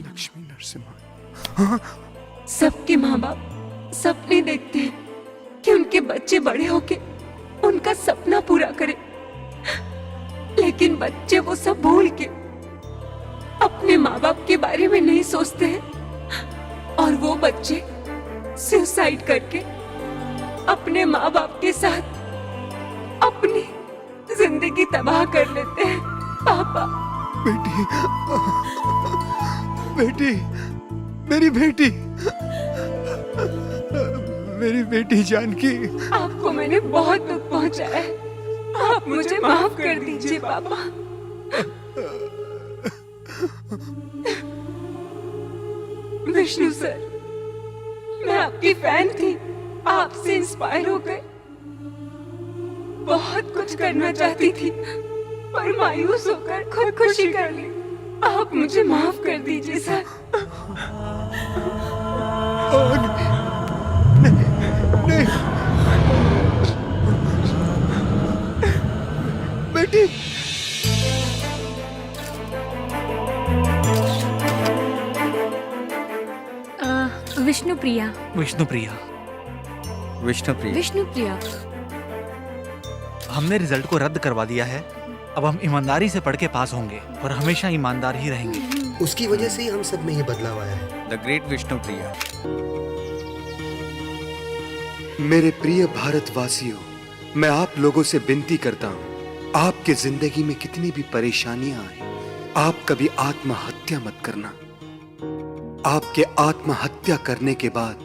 लक्ष्मी नरसिम्हाय। सबके माँ बाप सपने देखते हैं कि उनके बच्चे बड़े होके उनका सपना पूरा करें, लेकिन बच्चे वो सब भूल के अपने माँ बाप के बारे में नहीं सोचते हैं और वो बच्चे सुसाइड करके अपने माँ बाप के साथ अपनी जिंदगी तबाह कर लेते हैं। पापा, बेटी, बेटी, मेरी बेटी, मेरी बेटी जानकी। आपको मैंने बहुत दुख पहुंचाया है, आप मुझे माफ कर दीजिए पापा। विष्णु सर, मैं आपकी फैन थी, आपसे इंस्पायर हो गए। बहुत कुछ करना चाहती थी पर मायूस होकर खुदकुशी कर ली। आप मुझे माफ कर दीजिए सर। नहीं, बेटी, विष्णुप्रिया। विष्णुप्रिया। विष्णुप्रिया। विष्णुप्रिया। हमने रिजल्ट को रद्द करवा दिया है। अब हम ईमानदारी से पढ़ के पास होंगे और हमेशा ईमानदार ही रहेंगे। उसकी वजह से ही हम सब में ये बदलाव आया है। The great Vishnupriya. मेरे प्रिय भारतवासियों, मैं आप लोगों से विनती करता हूँ, आपके जिंदगी में कितनी भी परेशानियां आए, आप कभी आत्महत्या मत करना। आपके आत्महत्या करने के बाद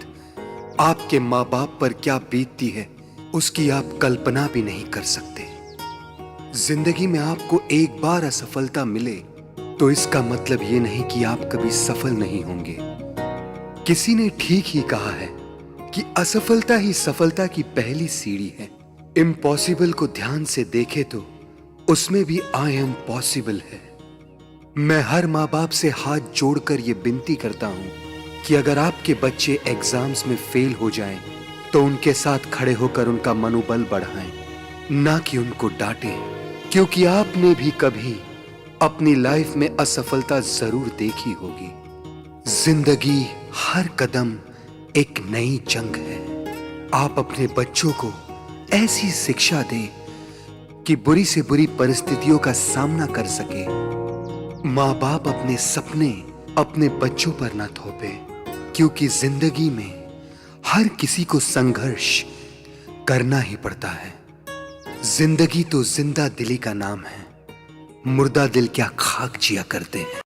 आपके माँ बाप पर क्या बीतती है, उसकी आप कल्पना भी नहीं कर सकते। जिंदगी में आपको एक बार असफलता मिले तो इसका मतलब ये नहीं कि आप कभी सफल नहीं होंगे। किसी ने ठीक ही कहा है कि असफलता ही सफलता की पहली सीढ़ी है। इम्पॉसिबल को ध्यान से देखे तो उसमें भी आई एम पॉसिबल है। मैं हर माँ बाप से हाथ जोड़कर ये विनती करता हूं कि अगर आपके बच्चे एग्जाम्स में फेल हो जाएं, तो उनके साथ खड़े होकर उनका मनोबल बढ़ाएं, ना कि उनको डांटें, क्योंकि आपने भी कभी अपनी लाइफ में असफलता जरूर देखी होगी। जिंदगी हर कदम एक नई जंग है। आप अपने बच्चों को ऐसी शिक्षा दें कि बुरी से बुरी परिस्थितियों का सामना कर सके। माँ बाप अपने सपने अपने बच्चों पर न थोपे, क्योंकि जिंदगी में हर किसी को संघर्ष करना ही पड़ता है। जिंदगी तो जिंदा दिली का नाम है, मुर्दा दिल क्या खाक जिया करते हैं।